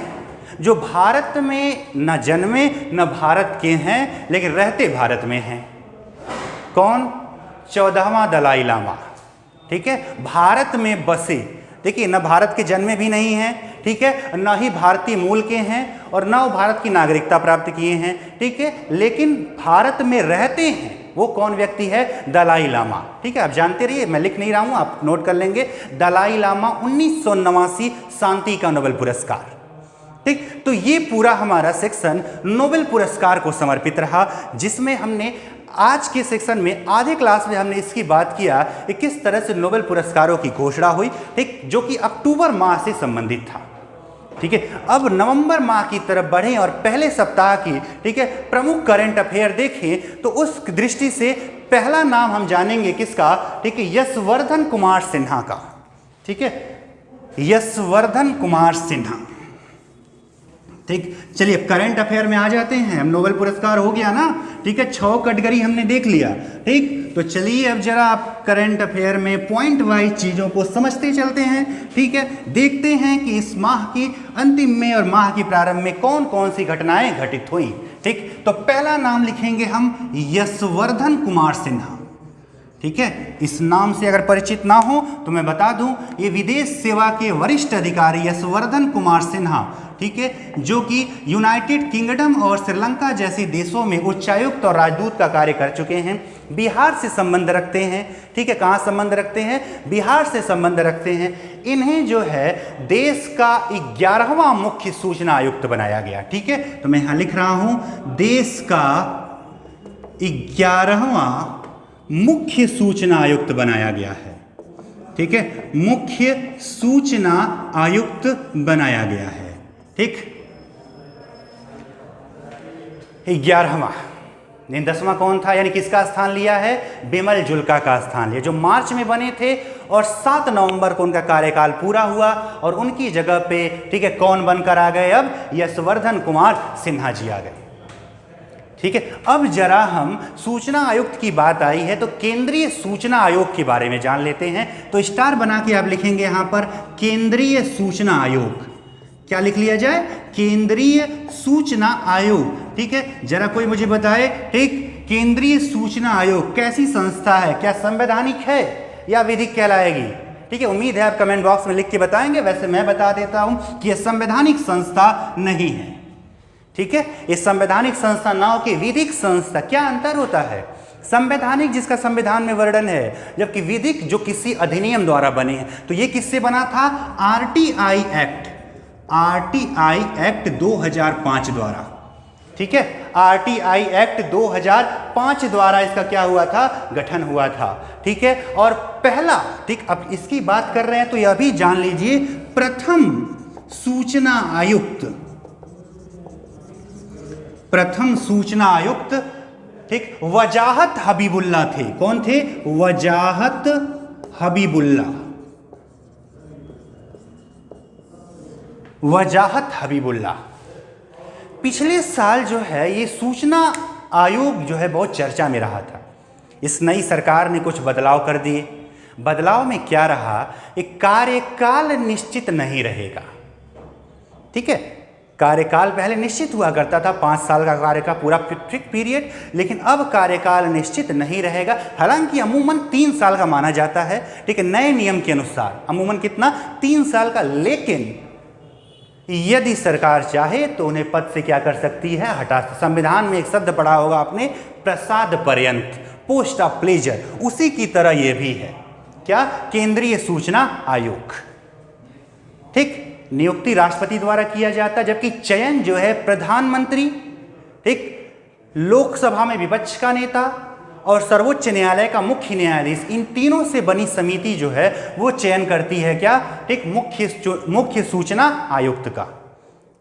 जो भारत में न जन्मे न भारत के हैं लेकिन रहते भारत में हैं। कौन? 14वां दलाई लामा। ठीक है, भारत में बसे। देखिए, न भारत के जन्मे भी नहीं हैं, ठीक है, न ही भारतीय मूल के हैं और न वो भारत की नागरिकता प्राप्त किए हैं। ठीक है, लेकिन भारत में रहते हैं। वो कौन व्यक्ति है? दलाई लामा। ठीक है, आप जानते रहिए, मैं लिख नहीं रहा हूं, आप नोट कर लेंगे। दलाई लामा 1989 शांति का नोबेल पुरस्कार। ठीक, तो ये पूरा हमारा सेक्शन नोबेल पुरस्कार को समर्पित रहा, जिसमें हमने आज के सेक्शन में आधे क्लास में हमने इसकी बात किया कि किस तरह से नोबेल पुरस्कारों की घोषणा हुई। ठीक, जो कि अक्टूबर माह से संबंधित था। ठीक है, अब नवंबर माह की तरफ बढ़ें और पहले सप्ताह की, ठीक है, प्रमुख करंट अफेयर देखें तो उस दृष्टि से पहला नाम हम जानेंगे किसका? ठीक है, यशवर्धन कुमार सिन्हा का। ठीक है, यशवर्धन कुमार सिन्हा। ठीक, चलिए करंट अफेयर में आ जाते हैं। हम नोबेल पुरस्कार हो गया ना? ठीक है, 6 कैटेगरी हमने देख लिया। ठीक, तो चलिए अब जरा आप करंट अफेयर में पॉइंट वाइज चीज़ों को समझते चलते हैं। ठीक है, देखते हैं कि इस माह की अंतिम में और माह की प्रारंभ में कौन कौन सी घटनाएं घटित हुई। ठीक, तो पहला नाम लिखेंगे हम यशवर्धन कुमार सिन्हा। ठीक है, इस नाम से अगर परिचित ना हो तो मैं बता दूं, ये विदेश सेवा के वरिष्ठ अधिकारी यशवर्धन कुमार सिन्हा, ठीक है, जो कि यूनाइटेड किंगडम और श्रीलंका जैसे देशों में उच्चायुक्त और राजदूत का कार्य कर चुके हैं। बिहार से संबंध रखते हैं। ठीक है, कहाँ संबंध रखते हैं? बिहार से संबंध रखते हैं। इन्हें जो है देश का 11वां मुख्य सूचना आयुक्त बनाया गया। ठीक है, तो मैं यहाँ लिख रहा हूँ, देश का 11वां मुख्य सूचना आयुक्त बनाया गया है। ठीक है, मुख्य सूचना आयुक्त बनाया गया है। ठीक, 11वां। 10वां कौन था? यानी किसका स्थान लिया है? बिमल जुल्का का स्थान लिया, जो मार्च में बने थे और 7 नवंबर को उनका कार्यकाल पूरा हुआ और उनकी जगह पे, ठीक है, कौन बनकर आ गए? अब यशवर्धन कुमार सिन्हा जी आ गए। ठीक है, अब जरा हम सूचना आयुक्त की बात आई है तो केंद्रीय सूचना आयोग के बारे में जान लेते हैं। तो स्टार बना के आप लिखेंगे यहां पर केंद्रीय सूचना आयोग। क्या लिख लिया जाए? केंद्रीय सूचना आयोग। ठीक है, जरा कोई मुझे बताए, ठीक, केंद्रीय सूचना आयोग कैसी संस्था है? क्या संवैधानिक है या विधिक कहलाएगी? ठीक है, उम्मीद है आप कमेंट बॉक्स में लिख के बताएंगे। वैसे मैं बता देता हूं कि यह संवैधानिक संस्था नहीं है। ठीक है, इस संवैधानिक संस्था ना हो कि विधिक संस्था। क्या अंतर होता है? संवैधानिक जिसका संविधान में वर्णन है, जबकि विधिक जो किसी अधिनियम द्वारा बने हैं। तो ये किससे बना था? आरटीआई एक्ट, आरटीआई एक्ट 2005 द्वारा। ठीक है, आरटीआई एक्ट 2005 द्वारा इसका क्या हुआ था? गठन हुआ था। ठीक है, और पहला, ठीक, अब इसकी बात कर रहे हैं तो यह भी जान लीजिए, प्रथम सूचना आयुक्त, प्रथम सूचना आयुक्त, ठीक, वजाहत हबीबुल्ला थे। कौन थे? वजाहत हबीबुल्ला, वजाहत हबीबुल्ला। पिछले साल जो है ये सूचना आयोग जो है बहुत चर्चा में रहा था। इस नई सरकार ने कुछ बदलाव कर दिए। बदलाव में क्या रहा? एक कार्यकाल निश्चित नहीं रहेगा। ठीक है, कार्यकाल पहले निश्चित हुआ करता था 5 साल का कार्य का पूरा फिक्स पीरियड, लेकिन अब कार्यकाल निश्चित नहीं रहेगा। हालांकि अमूमन 3 साल का माना जाता है, ठीक है, नए नियम के अनुसार अमूमन कितना 3 साल का, लेकिन यदि सरकार चाहे तो उन्हें पद से क्या कर सकती है, हटा। संविधान में एक शब्द पढ़ा होगा आपने, प्रसाद पर्यंत, पोस्ट ऑफ प्लेजर, उसी की तरह यह भी है क्या, केंद्रीय सूचना आयोग। ठीक, नियुक्ति राष्ट्रपति द्वारा किया जाता है, जबकि चयन जो है प्रधानमंत्री, ठीक, लोकसभा में विपक्ष का नेता और सर्वोच्च न्यायालय का मुख्य न्यायाधीश, इन तीनों से बनी समिति जो है वो चयन करती है क्या, ठीक, मुख्य सूचना आयुक्त का।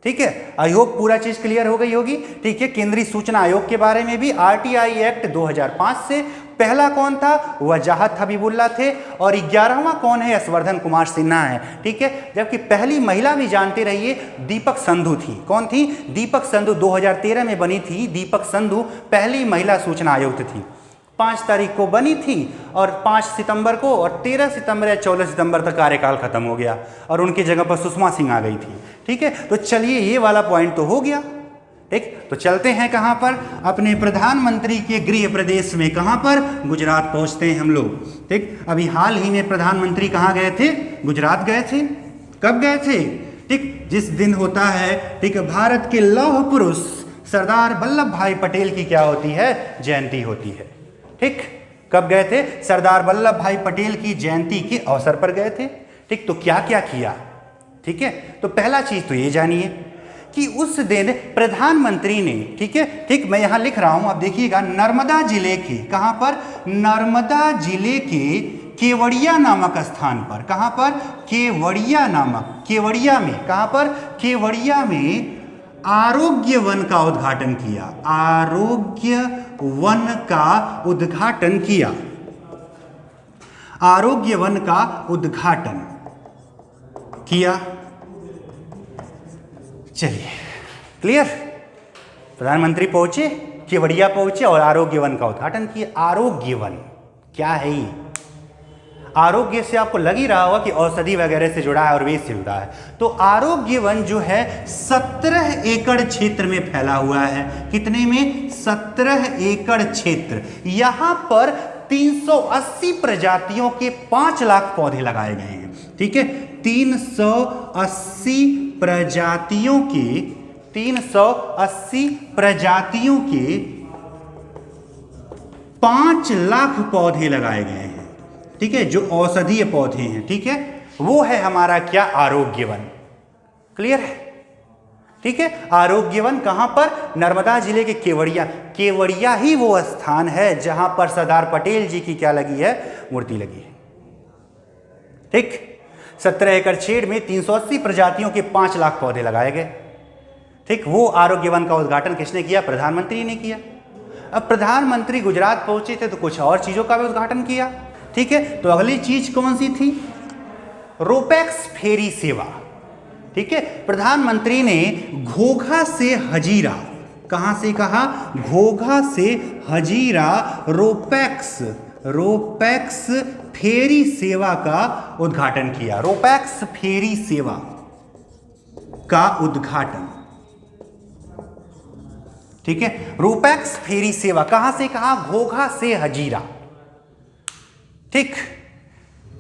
ठीक है, आई होप पूरा चीज क्लियर हो गई होगी। ठीक है, केंद्रीय सूचना आयोग के बारे में भी आरटीआई एक्ट 2005 से पहला कौन था, वजाहत हबीबुल्ला थे, और 11वां कौन है, यशवर्धन कुमार सिन्हा है। ठीक है, जबकि पहली महिला भी जानते रहिए दीपक संधू थी। कौन थी, दीपक संधू, 2013 में बनी थी दीपक संधू, पहली महिला सूचना आयुक्त थी। 5 तारीख को बनी थी और 5 सितंबर को और 13 सितंबर या 14 सितंबर तक कार्यकाल खत्म हो गया और उनकी जगह पर सुषमा सिंह आ गई थी। ठीक है, तो चलिए ये वाला पॉइंट तो हो गया। ठीक, तो चलते हैं कहाँ पर, अपने प्रधानमंत्री के गृह प्रदेश में। कहाँ पर, गुजरात पहुँचते हैं हम लोग। ठीक, अभी हाल ही में प्रधानमंत्री कहाँ गए थे, गुजरात गए थे। कब गए थे, ठीक, जिस दिन होता है, ठीक, भारत के लौह पुरुष सरदार वल्लभ भाई पटेल की क्या होती है, जयंती होती है। ठीक, कब गए थे, सरदार वल्लभ भाई पटेल की जयंती के अवसर पर गए थे। ठीक, तो क्या क्या किया, ठीक है, तो पहला चीज तो ये जानिए कि उस दिन प्रधानमंत्री ने, ठीक है, ठीक, मैं यहां लिख रहा हूं, आप देखिएगा, नर्मदा जिले के, कहां पर, नर्मदा जिले के केवड़िया नामक स्थान पर। कहां पर, केवड़िया नामक, केवड़िया में, कहां पर, केवड़िया में आरोग्य वन का उद्घाटन किया। आरोग्य वन का उद्घाटन किया, आरोग्य वन का उद्घाटन किया। चलिए क्लियर, प्रधानमंत्री पहुंचे, केवड़िया पहुंचे और आरोग्य वन का उद्घाटन किया। आरोग्य वन क्या है ये, आरोग्य से आपको लग ही रहा होगा कि औषधि वगैरह से जुड़ा है, आयुर्वेद से जुड़ा है। तो आरोग्य वन जो है 17 एकड़ क्षेत्र में फैला हुआ है। कितने में, 17 एकड़ क्षेत्र। यहां पर 380 प्रजातियों के 5 लाख पौधे लगाए गए हैं। ठीक है, 380 प्रजातियों के 5 लाख पौधे लगाए गए हैं। ठीक है, जो औषधीय पौधे हैं। ठीक है, वो है हमारा क्या, आरोग्य वन। क्लियर है, ठीक है, आरोग्य वन कहां पर, नर्मदा जिले के केवड़िया। केवड़िया ही वो स्थान है जहां पर सरदार पटेल जी की क्या लगी है, मूर्ति लगी है। ठीक, 17 एकड़ क्षेत्र में 380 प्रजातियों के 5 लाख पौधे लगाए गए। ठीक, वो आरोग्य वन का उद्घाटन किसने किया, प्रधानमंत्री ने किया। अब प्रधानमंत्री गुजरात पहुंचे थे तो कुछ और चीजों का भी उद्घाटन किया। ठीक है, तो अगली चीज कौन सी थी, रोपैक्स फेरी सेवा। ठीक है, प्रधानमंत्री ने घोघा से हजीरा, कहां से कहा, घोघा से हजीरा रोपैक्स फेरी सेवा का उद्घाटन किया। रोपैक्स फेरी सेवा का उद्घाटन। ठीक है, रोपैक्स फेरी सेवा कहां से कहा, घोघा से हजीरा। ठीक,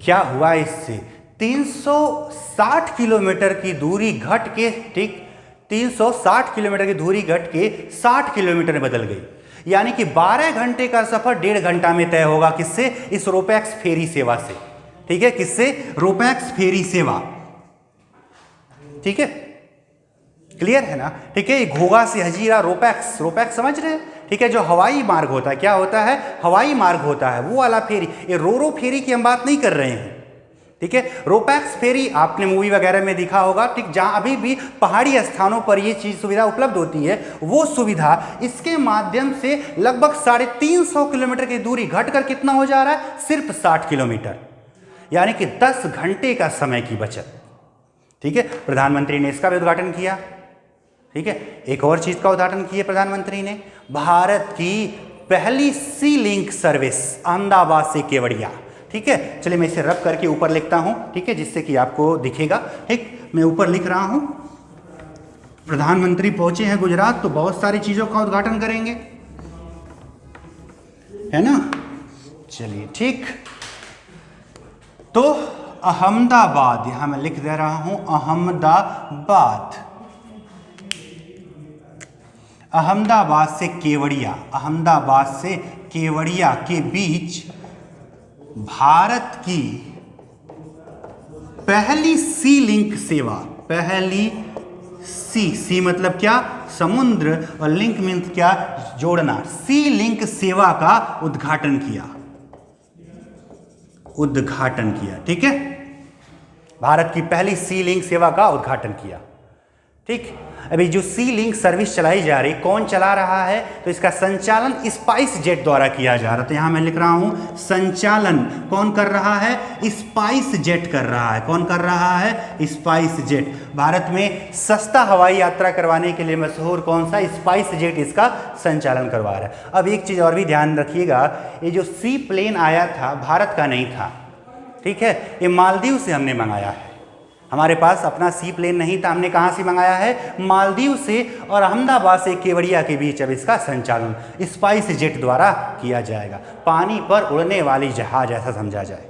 क्या हुआ इससे, 360 किलोमीटर की दूरी घट के, ठीक, 360 किलोमीटर की दूरी घट के 60 किलोमीटर में बदल गई। यानी कि 12 घंटे का सफर 1.5 घंटा में तय होगा। किससे, इस रोपैक्स फेरी सेवा से। ठीक है, किससे, रोपैक्स फेरी सेवा। ठीक है, क्लियर है ना। ठीक है, घोघा से हजीरा, रोपैक्स, रोपैक्स समझ रहे हैं। ठीक है, जो हवाई मार्ग होता है, क्या होता है, हवाई मार्ग होता है, वो वाला फेरी। ये रो फेरी की हम बात नहीं कर रहे हैं। ठीक है, रोपैक्स फेरी आपने मूवी वगैरह में देखा होगा। ठीक, जहां अभी भी पहाड़ी स्थानों पर ये चीज सुविधा उपलब्ध होती है, वो सुविधा इसके माध्यम से लगभग 350 किलोमीटर की दूरी घटकर कितना हो जा रहा है, सिर्फ 60 किलोमीटर, यानी कि 10 घंटे का समय की बचत। ठीक है, प्रधानमंत्री ने इसका भी उद्घाटन किया। ठीक है, एक और चीज का उद्घाटन किया प्रधानमंत्री ने, भारत की पहली सी लिंक सर्विस अहमदाबाद से केवड़िया। ठीक है, चलिए मैं इसे रब करके ऊपर लिखता हूं, ठीक है, जिससे कि आपको दिखेगा। ठीक, मैं ऊपर लिख रहा हूं, प्रधानमंत्री पहुंचे हैं गुजरात तो बहुत सारी चीजों का उद्घाटन करेंगे, है ना। चलिए ठीक, तो अहमदाबाद, यहां मैं लिख दे रहा हूं अहमदाबाद, अहमदाबाद से केवड़िया, अहमदाबाद से केवड़िया के बीच भारत की पहली सी लिंक सेवा, पहली सी मतलब क्या, समुद्र, और लिंक मीन्स क्या, जोड़ना, सी लिंक सेवा का उद्घाटन किया, उद्घाटन किया, ठीक है। भारत की पहली सी लिंक सेवा का उद्घाटन किया, ठीक। अभी जो सी लिंक सर्विस चलाई जा रही, कौन चला रहा है, तो इसका संचालन स्पाइस जेट द्वारा किया जा रहा है। तो यहां मैं लिख रहा हूं संचालन कौन कर रहा है, स्पाइस जेट कर रहा है। कौन कर रहा है, स्पाइस जेट। भारत में सस्ता हवाई यात्रा करवाने के लिए मशहूर कौन सा, स्पाइस जेट इसका संचालन करवा रहा है। अब एक चीज और भी ध्यान रखिएगा, ये जो सी प्लेन आया था भारत का नहीं था, ठीक है, ये मालदीव से हमने मंगाया है। हमारे पास अपना सी प्लेन नहीं था, हमने कहाँ से मंगाया है, मालदीव से, और अहमदाबाद से केवड़िया के बीच अब इसका संचालन स्पाइस जेट द्वारा किया जाएगा। पानी पर उड़ने वाली जहाज ऐसा समझा जाए,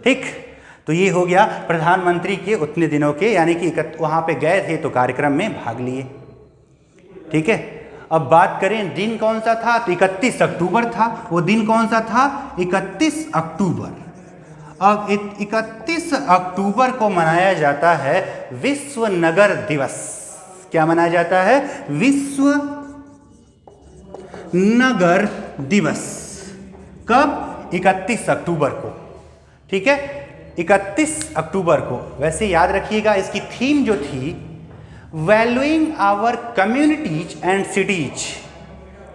ठीक। तो ये हो गया प्रधानमंत्री के उतने दिनों के, यानी कि वहाँ पे गए थे तो कार्यक्रम में भाग लिए, ठीक है। अब बात करें दिन कौन सा था, तो 31 अक्टूबर था। वो दिन कौन सा था, 31 अक्टूबर। अब 31 अक्टूबर को मनाया जाता है विश्व नगर दिवस। क्या मनाया जाता है, विश्व नगर दिवस। कब, 31 अक्टूबर को, ठीक है, 31 अक्टूबर को। वैसे याद रखिएगा इसकी थीम जो थी, valuing our communities and cities.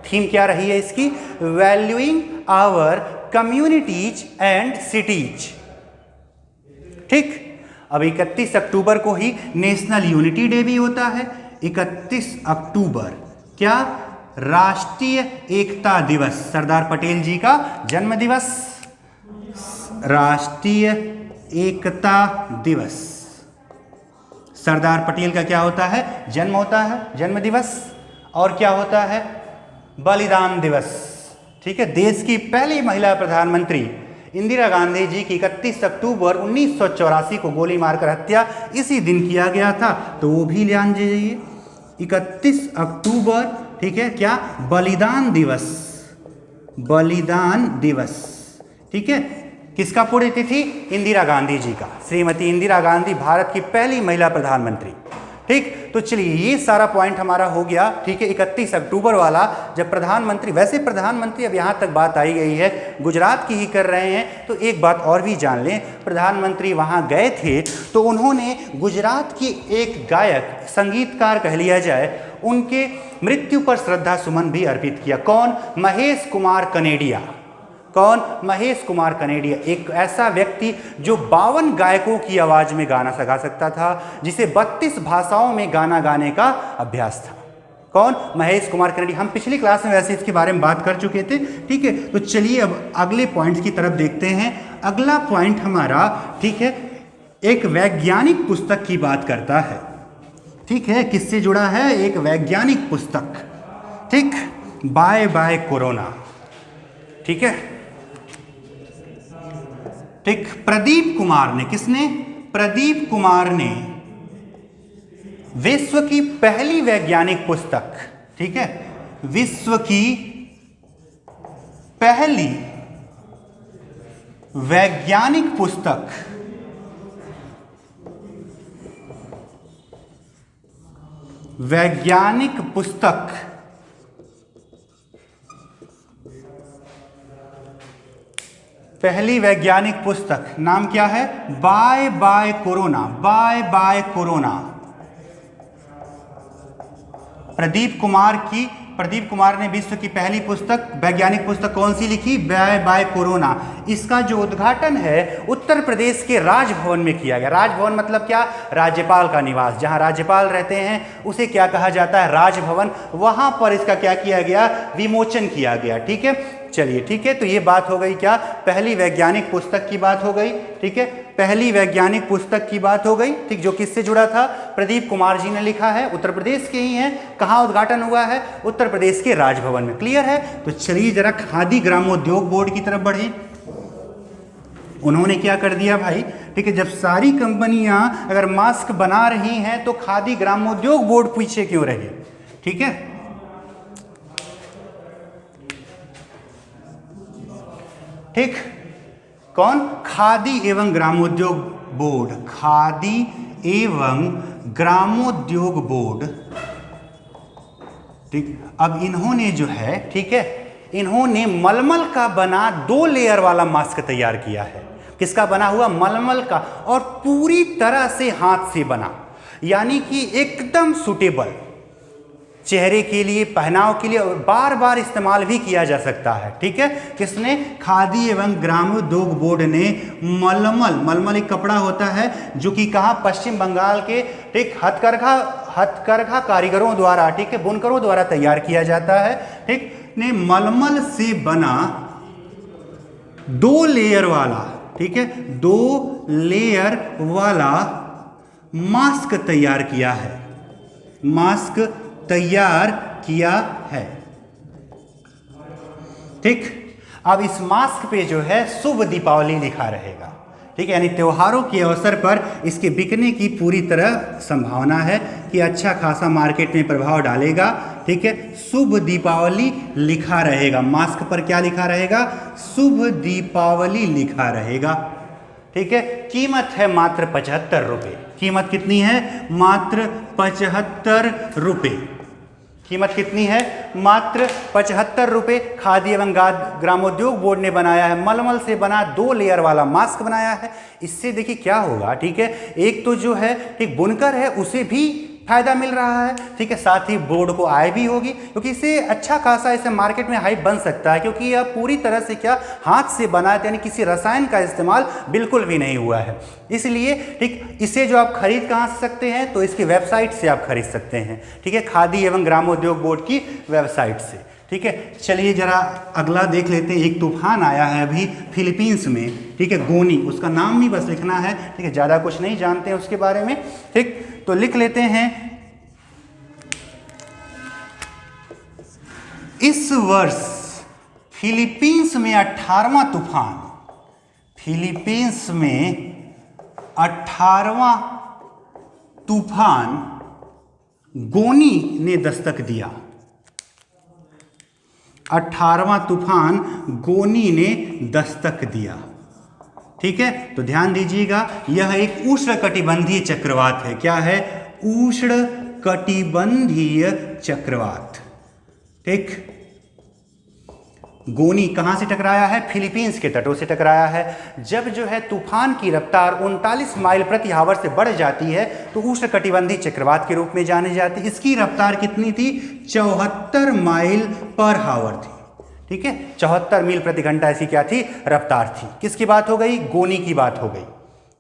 Theme क्या रही है इसकी, valuing our communities and cities, ठीक। अब 31 अक्टूबर को ही नेशनल यूनिटी डे भी होता है। 31 अक्टूबर क्या, राष्ट्रीय एकता दिवस, सरदार पटेल जी का जन्म दिवस, राष्ट्रीय एकता दिवस। सरदार पटेल का क्या होता है, जन्म होता है, जन्म दिवस। और क्या होता है, बलिदान दिवस, ठीक है। देश की पहली महिला प्रधानमंत्री इंदिरा गांधी जी की 31 अक्टूबर 1984 को गोली मारकर हत्या इसी दिन किया गया था, तो वो भी ध्यान दीजिए। 31 अक्टूबर, ठीक है, क्या, बलिदान दिवस, बलिदान दिवस, ठीक है। किसका पुण्यतिथि, इंदिरा गांधी जी का। श्रीमती इंदिरा गांधी भारत की पहली महिला प्रधानमंत्री, ठीक। तो चलिए ये सारा पॉइंट हमारा हो गया, ठीक है। 31 अक्टूबर वाला जब प्रधानमंत्री, वैसे प्रधानमंत्री अब यहाँ तक बात आई गई है गुजरात की ही कर रहे हैं, तो एक बात और भी जान लें, प्रधानमंत्री वहाँ गए थे तो उन्होंने गुजरात की एक गायक, संगीतकार कह लिया जाए, उनके मृत्यु पर श्रद्धा सुमन भी अर्पित किया। कौन, महेश कुमार कनेडिया। कौन, महेश कुमार कनेडिया, एक ऐसा व्यक्ति जो 52 गायकों की आवाज में गाना गा सकता था, जिसे 32 भाषाओं में गाना गाने का अभ्यास था। कौन, महेश कुमार कनेडिया। हम पिछली क्लास में वैसे इसके बारे में बात कर चुके थे, ठीक है। तो चलिए अब अगले पॉइंट की तरफ देखते हैं। अगला पॉइंट हमारा, ठीक है, एक वैज्ञानिक पुस्तक की बात करता है, ठीक है। किससे जुड़ा है, एक वैज्ञानिक पुस्तक, ठीक, बाय बाय कोरोना, ठीक है, ठीक। प्रदीप कुमार ने, किसने, प्रदीप कुमार ने विश्व की पहली वैज्ञानिक पुस्तक, ठीक है, विश्व की पहली वैज्ञानिक पुस्तक, वैज्ञानिक पुस्तक पहली वैज्ञानिक पुस्तक नाम क्या है, bye bye corona, bye bye corona. Pradeep Kumar ने विश्व की पहली पुस्तक, वैज्ञानिक पुस्तक कौन सी लिखी, बाय बाय कोरोना। इसका जो उद्घाटन है उत्तर प्रदेश के राजभवन में किया गया। राजभवन मतलब क्या, राज्यपाल का निवास, जहां राज्यपाल रहते हैं उसे क्या कहा जाता है, राजभवन। वहां पर इसका क्या किया गया, विमोचन किया गया, ठीक है। चलिए ठीक है, तो ये बात हो गई क्या, पहली वैज्ञानिक पुस्तक की बात हो गई। ठीक है, पहली वैज्ञानिक पुस्तक की बात हो गई। ठीक, जो किससे जुड़ा था, प्रदीप कुमार जी ने लिखा है, उत्तर प्रदेश के ही हैं। कहाँ उद्घाटन हुआ है, उत्तर प्रदेश के राजभवन में। क्लियर है। तो चलिए जरा खादी ग्रामोद्योग बोर्ड की तरफ बढ़े। उन्होंने क्या कर दिया भाई, ठीक है, जब सारी कंपनियां अगर मास्क बना रही हैं तो खादी ग्रामोद्योग बोर्ड पीछे क्यों रहे। ठीक है, ठीक, कौन, खादी एवं ग्रामोद्योग बोर्ड, खादी एवं ग्रामोद्योग बोर्ड। ठीक, अब इन्होंने जो है, ठीक है, इन्होंने मलमल का बना 2 लेयर वाला मास्क तैयार किया है। किसका बना हुआ, मलमल का, और पूरी तरह से हाथ से बना, यानी कि एकदम सुटेबल चेहरे के लिए, पहनाव के लिए, और बार बार इस्तेमाल भी किया जा सकता है। ठीक है, किसने, खादी एवं ग्रामोद्योग बोर्ड ने मलमल एक कपड़ा होता है जो कि कहाँ, पश्चिम बंगाल के, ठीक, हथकरघा कारीगरों द्वारा, ठीक है, बुनकरों द्वारा तैयार किया जाता है। ठीक, ने मलमल से बना 2 लेयर वाला, ठीक है, 2 लेयर वाला मास्क तैयार किया है, मास्क तैयार किया है। ठीक, अब इस मास्क पे जो है शुभ दीपावली लिखा रहेगा। ठीक है, यानी त्योहारों के अवसर पर इसके बिकने की पूरी तरह संभावना है कि अच्छा खासा मार्केट में प्रभाव डालेगा। ठीक है, शुभ दीपावली लिखा रहेगा, मास्क पर क्या लिखा रहेगा, शुभ दीपावली लिखा रहेगा। ठीक है, कीमत है मात्र 75 रुपये। कीमत कितनी है, मात्र 75 रुपये। कीमत कितनी है, मात्र 75 रुपये। खादी एवं ग्रामोद्योग बोर्ड ने बनाया है, मलमल से बना 2 लेयर वाला मास्क बनाया है। इससे देखिए क्या होगा, ठीक है, एक तो जो है, ठीक, बुनकर है उसे भी फायदा मिल रहा है। ठीक है, साथ ही बोर्ड को आय भी होगी, क्योंकि इसे अच्छा खासा इसे मार्केट में हाइप बन सकता है, क्योंकि यह पूरी तरह से क्या, हाथ से बना है, यानी किसी रसायन का इस्तेमाल बिल्कुल भी नहीं हुआ है। इसलिए ठीक, इसे जो आप खरीद कहाँ से सकते हैं, तो इसकी वेबसाइट से आप खरीद सकते हैं। ठीक है, खादी एवं ग्रामोद्योग बोर्ड की वेबसाइट से। ठीक है, चलिए जरा अगला देख लेते हैं। एक तूफान आया है अभी फिलीपींस में, ठीक है, गोनी, उसका नाम भी बस लिखना है। ठीक है, ज़्यादा कुछ नहीं जानते हैं उसके बारे में। ठीक, तो लिख लेते हैं, इस वर्ष फिलीपींस में 18वां तूफान, फिलीपींस में 18वां तूफान गोनी ने दस्तक दिया। 18वां तूफान गोनी ने दस्तक दिया। ठीक है, तो ध्यान दीजिएगा, यह एक उष्णकटिबंधीय चक्रवात है। क्या है, उष्णकटिबंधीय चक्रवात। ठीक, गोनी कहां से टकराया है, फिलीपींस के तटों से टकराया है। जब जो है तूफान की रफ्तार 39 माइल प्रति आवर से बढ़ जाती है तो उष्णकटिबंधीय चक्रवात के रूप में जाने जाती है। इसकी रफ्तार कितनी थी, 74 माइल पर आवर थी। ठीक है, 74 मील प्रति घंटा ऐसी क्या थी, रफ्तार थी। किसकी बात हो गई, गोनी की बात हो गई।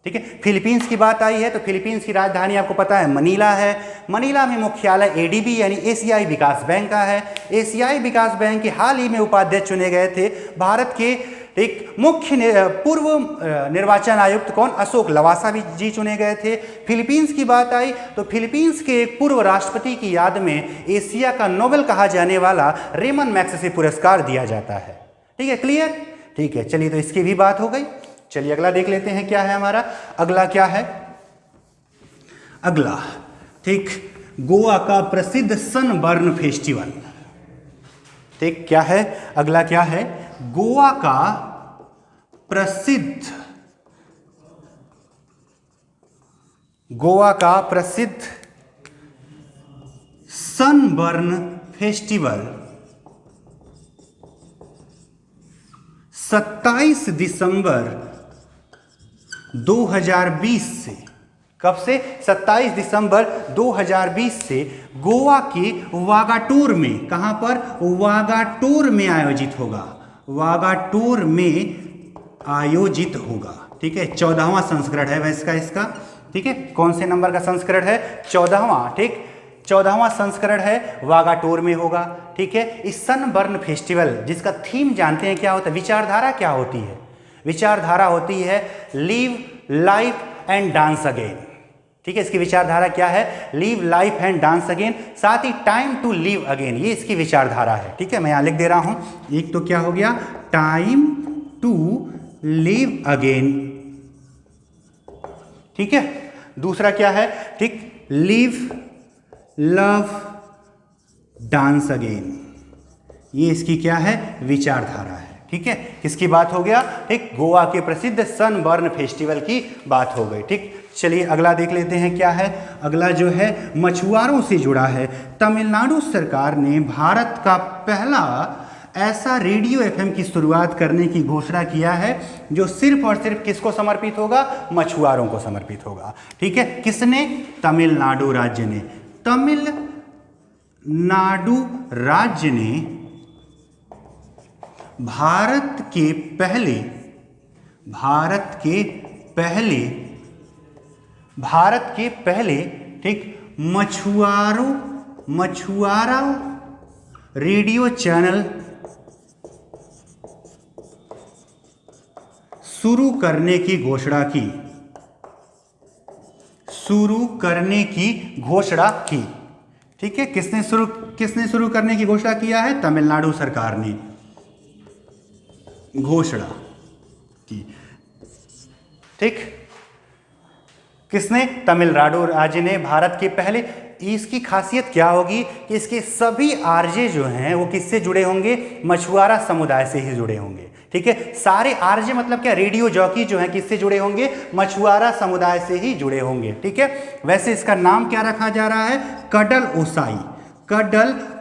ठीक है, फिलीपींस की बात आई है तो फिलीपींस की राजधानी आपको पता है मनीला है। मनीला में मुख्यालय एडीबी यानी एशियाई विकास बैंक का है। एशियाई विकास बैंक के हाल ही में उपाध्यक्ष चुने गए थे भारत के एक मुख्य पूर्व निर्वाचन आयुक्त कौन, अशोक लवासा जी चुने गए थे। फिलीपींस की बात आई तो फिलीपींस के एक पूर्व राष्ट्रपति की याद में एशिया का नोबेल कहा जाने वाला रेमन मैग्सेसे पुरस्कार दिया जाता है। ठीक है, क्लियर। ठीक है, चलिए तो इसकी भी बात हो गई। चलिए अगला देख लेते हैं क्या है हमारा। अगला क्या है, अगला, ठीक, गोवा का प्रसिद्ध सनबर्न फेस्टिवल। ठीक, क्या है, अगला क्या है, गोवा का प्रसिद्ध सनबर्न फेस्टिवल 27 दिसंबर 2020 से, कब से, 27 दिसंबर 2020 से गोवा के वागाटोर में, कहां पर, वागाटोर में आयोजित होगा। वागाटोर में आयोजित होगा। ठीक है, 14वां संस्करण है वैसे इसका। ठीक है, कौन से नंबर का संस्करण है, 14वां। ठीक, 14वां संस्करण है वागाटोर में होगा। ठीक है, इस सनबर्न फेस्टिवल जिसका थीम जानते हैं क्या होता है, विचारधारा क्या होती है? विचारधारा होती है live life and dance again. ठीक है, इसकी विचारधारा क्या है? Live life and dance again, साथ ही टाइम टू लिव अगेन, ये इसकी विचारधारा है। ठीक है, मैं यहां लिख दे रहा हूं, एक तो क्या हो गया, टाइम टू लिव अगेन। ठीक है, दूसरा क्या है? ठीक, लिव लव डांस अगेन, ये इसकी क्या है? विचारधारा है। ठीक है, किसकी बात हो गया? ठीक, गोवा के प्रसिद्ध सनबर्न फेस्टिवल की बात हो गई। ठीक, चलिए अगला देख लेते हैं क्या है। अगला जो है मछुआरों से जुड़ा है। तमिलनाडु सरकार ने भारत का पहला ऐसा रेडियो एफएम की शुरुआत करने की घोषणा किया है जो सिर्फ और सिर्फ किसको समर्पित होगा? मछुआरों को समर्पित होगा। ठीक है, किसने? तमिलनाडु राज्य ने। तमिलनाडु राज्य ने भारत के पहले ठीक मछुआरा रेडियो चैनल शुरू करने की घोषणा की। ठीक है, किसने शुरू करने की घोषणा किया है? तमिलनाडु सरकार ने घोषणा की। ठीक, किसने? तमिलनाडु राज्य ने भारत के पहले। इसकी खासियत क्या होगी कि इसके सभी आरजे जो हैं वो किससे जुड़े होंगे? मछुआरा समुदाय से ही जुड़े होंगे। ठीक है, सारे आरजे मतलब क्या? रेडियो जॉकी जो हैं किससे जुड़े होंगे? मछुआरा समुदाय से ही जुड़े होंगे। ठीक है, वैसे इसका नाम क्या रखा जा रहा है? Cuddle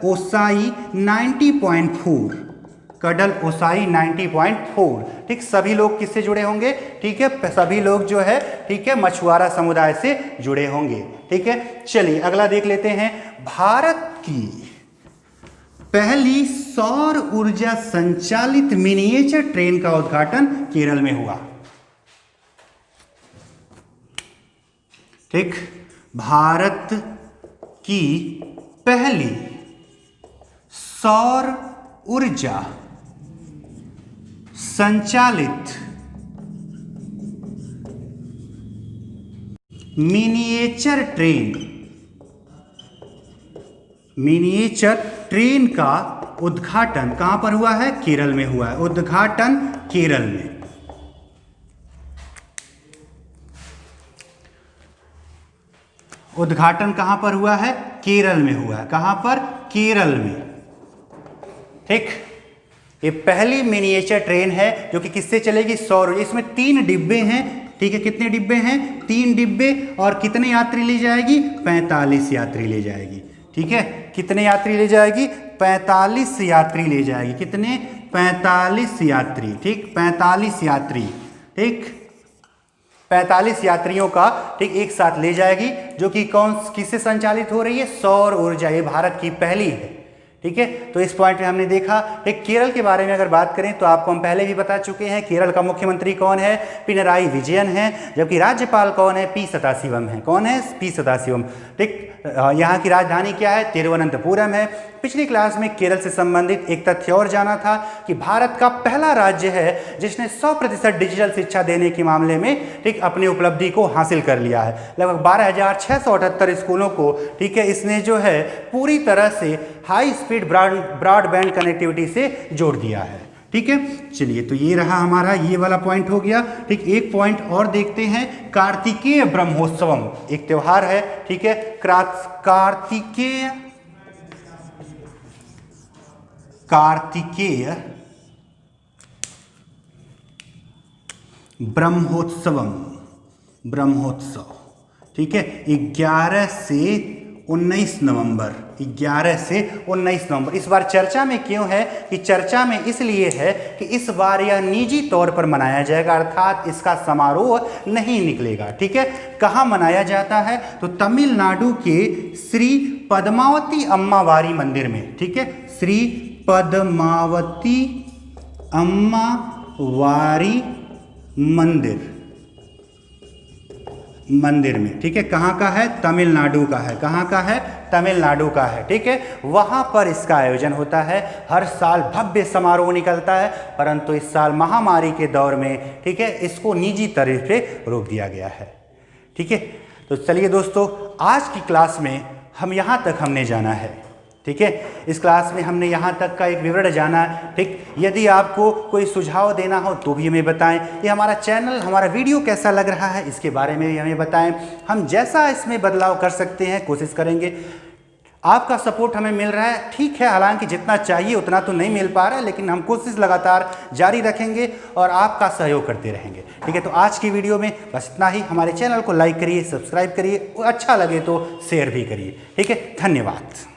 OSI 90.4, cuddle OSI 90.4। ठीक, सभी लोग किससे जुड़े होंगे? ठीक है, सभी लोग जो है ठीक है मछुआरा समुदाय से जुड़े होंगे। ठीक है, चलिए अगला देख लेते हैं। भारत की पहली सौर ऊर्जा संचालित मिनिएचर ट्रेन का उद्घाटन केरल में हुआ। ठीक, भारत की पहली सौर ऊर्जा संचालित मिनिएचर ट्रेन का उद्घाटन कहां पर हुआ है? केरल में हुआ है। उद्घाटन केरल में। उद्घाटन कहां पर हुआ है? केरल में हुआ है। कहां पर? केरल में। ठीक, ये पहली मिनिएचर ट्रेन है जो कि किससे चलेगी? सौर। इसमें 3 डिब्बे हैं। ठीक है, कितने डिब्बे हैं? 3 डिब्बे। और कितने यात्री ले जाएगी? 45 यात्री ले जाएगी। ठीक है, कितने यात्री ले जाएगी? 45 यात्री ले जाएगी। कितने? 45 यात्री। ठीक, 45 यात्री। ठीक, 45 यात्रियों का ठीक एक साथ ले जाएगी, जो कि किससे संचालित हो रही है? सौर ऊर्जा। ये भारत की पहली है। ठीक है, तो इस पॉइंट में हमने देखा। एक केरल के बारे में अगर बात करें तो आपको हम पहले भी बता चुके हैं। केरल का मुख्यमंत्री कौन है? पिनराई विजयन है। जबकि राज्यपाल कौन है? पी सदाशिवम है। कौन है? पी सदाशिवम। ठीक, यहाँ की राजधानी क्या है? तिरुवनंतपुरम है। पिछली क्लास में केरल से संबंधित एक तथ्य और जाना था कि भारत का पहला राज्य है जिसने 100% डिजिटल शिक्षा देने के मामले में ठीक अपनी उपलब्धि को हासिल कर लिया है। लगभग 12,678 स्कूलों को ठीक है इसने जो है पूरी तरह से हाई स्पीड ब्रॉडबैंड कनेक्टिविटी से जोड़ दिया है। ठीक है, चलिए तो ये रहा हमारा ये वाला पॉइंट हो गया। ठीक, एक पॉइंट और देखते हैं। कार्तिकेय ब्रह्मोत्सवम एक त्योहार है। ठीक है, कार्तिकेय ब्रह्मोत्सव। ठीक है, 11 से 19 नवंबर। 11 से 19 नवंबर। इस बार चर्चा में क्यों है कि चर्चा में इसलिए है कि इस बार यह निजी तौर पर मनाया जाएगा, अर्थात इसका समारोह नहीं निकलेगा। ठीक है, कहाँ मनाया जाता है? तो तमिलनाडु के श्री पद्मावती अम्मा वारी मंदिर में। ठीक है, श्री पद्मावती अम्मा वारी मंदिर मंदिर में, ठीक है। कहाँ का है? तमिलनाडु का है। कहाँ का है? तमिलनाडु का है, ठीक है। वहाँ पर इसका आयोजन होता है। हर साल भव्य समारोह निकलता है, परंतु इस साल महामारी के दौर में, ठीक है, इसको निजी तरीके से रोक दिया गया है, ठीक है। तो चलिए दोस्तों, आज की क्लास में हम यहाँ तक हमने जाना है, ठीक है। इस क्लास में हमने यहाँ तक का एक विवरण जाना, ठीक। यदि आपको कोई सुझाव देना हो तो भी हमें बताएं। ये हमारा चैनल, हमारा वीडियो कैसा लग रहा है इसके बारे में भी हमें बताएं। हम जैसा इसमें बदलाव कर सकते हैं कोशिश करेंगे। आपका सपोर्ट हमें मिल रहा है, ठीक है, हालांकि जितना चाहिए उतना तो नहीं मिल पा रहा है, लेकिन हम कोशिश लगातार जारी रखेंगे और आपका सहयोग करते रहेंगे, ठीक है। तो आज की वीडियो में बस इतना ही। हमारे चैनल को लाइक करिए, सब्सक्राइब करिए, अच्छा लगे तो शेयर भी करिए, ठीक है। धन्यवाद।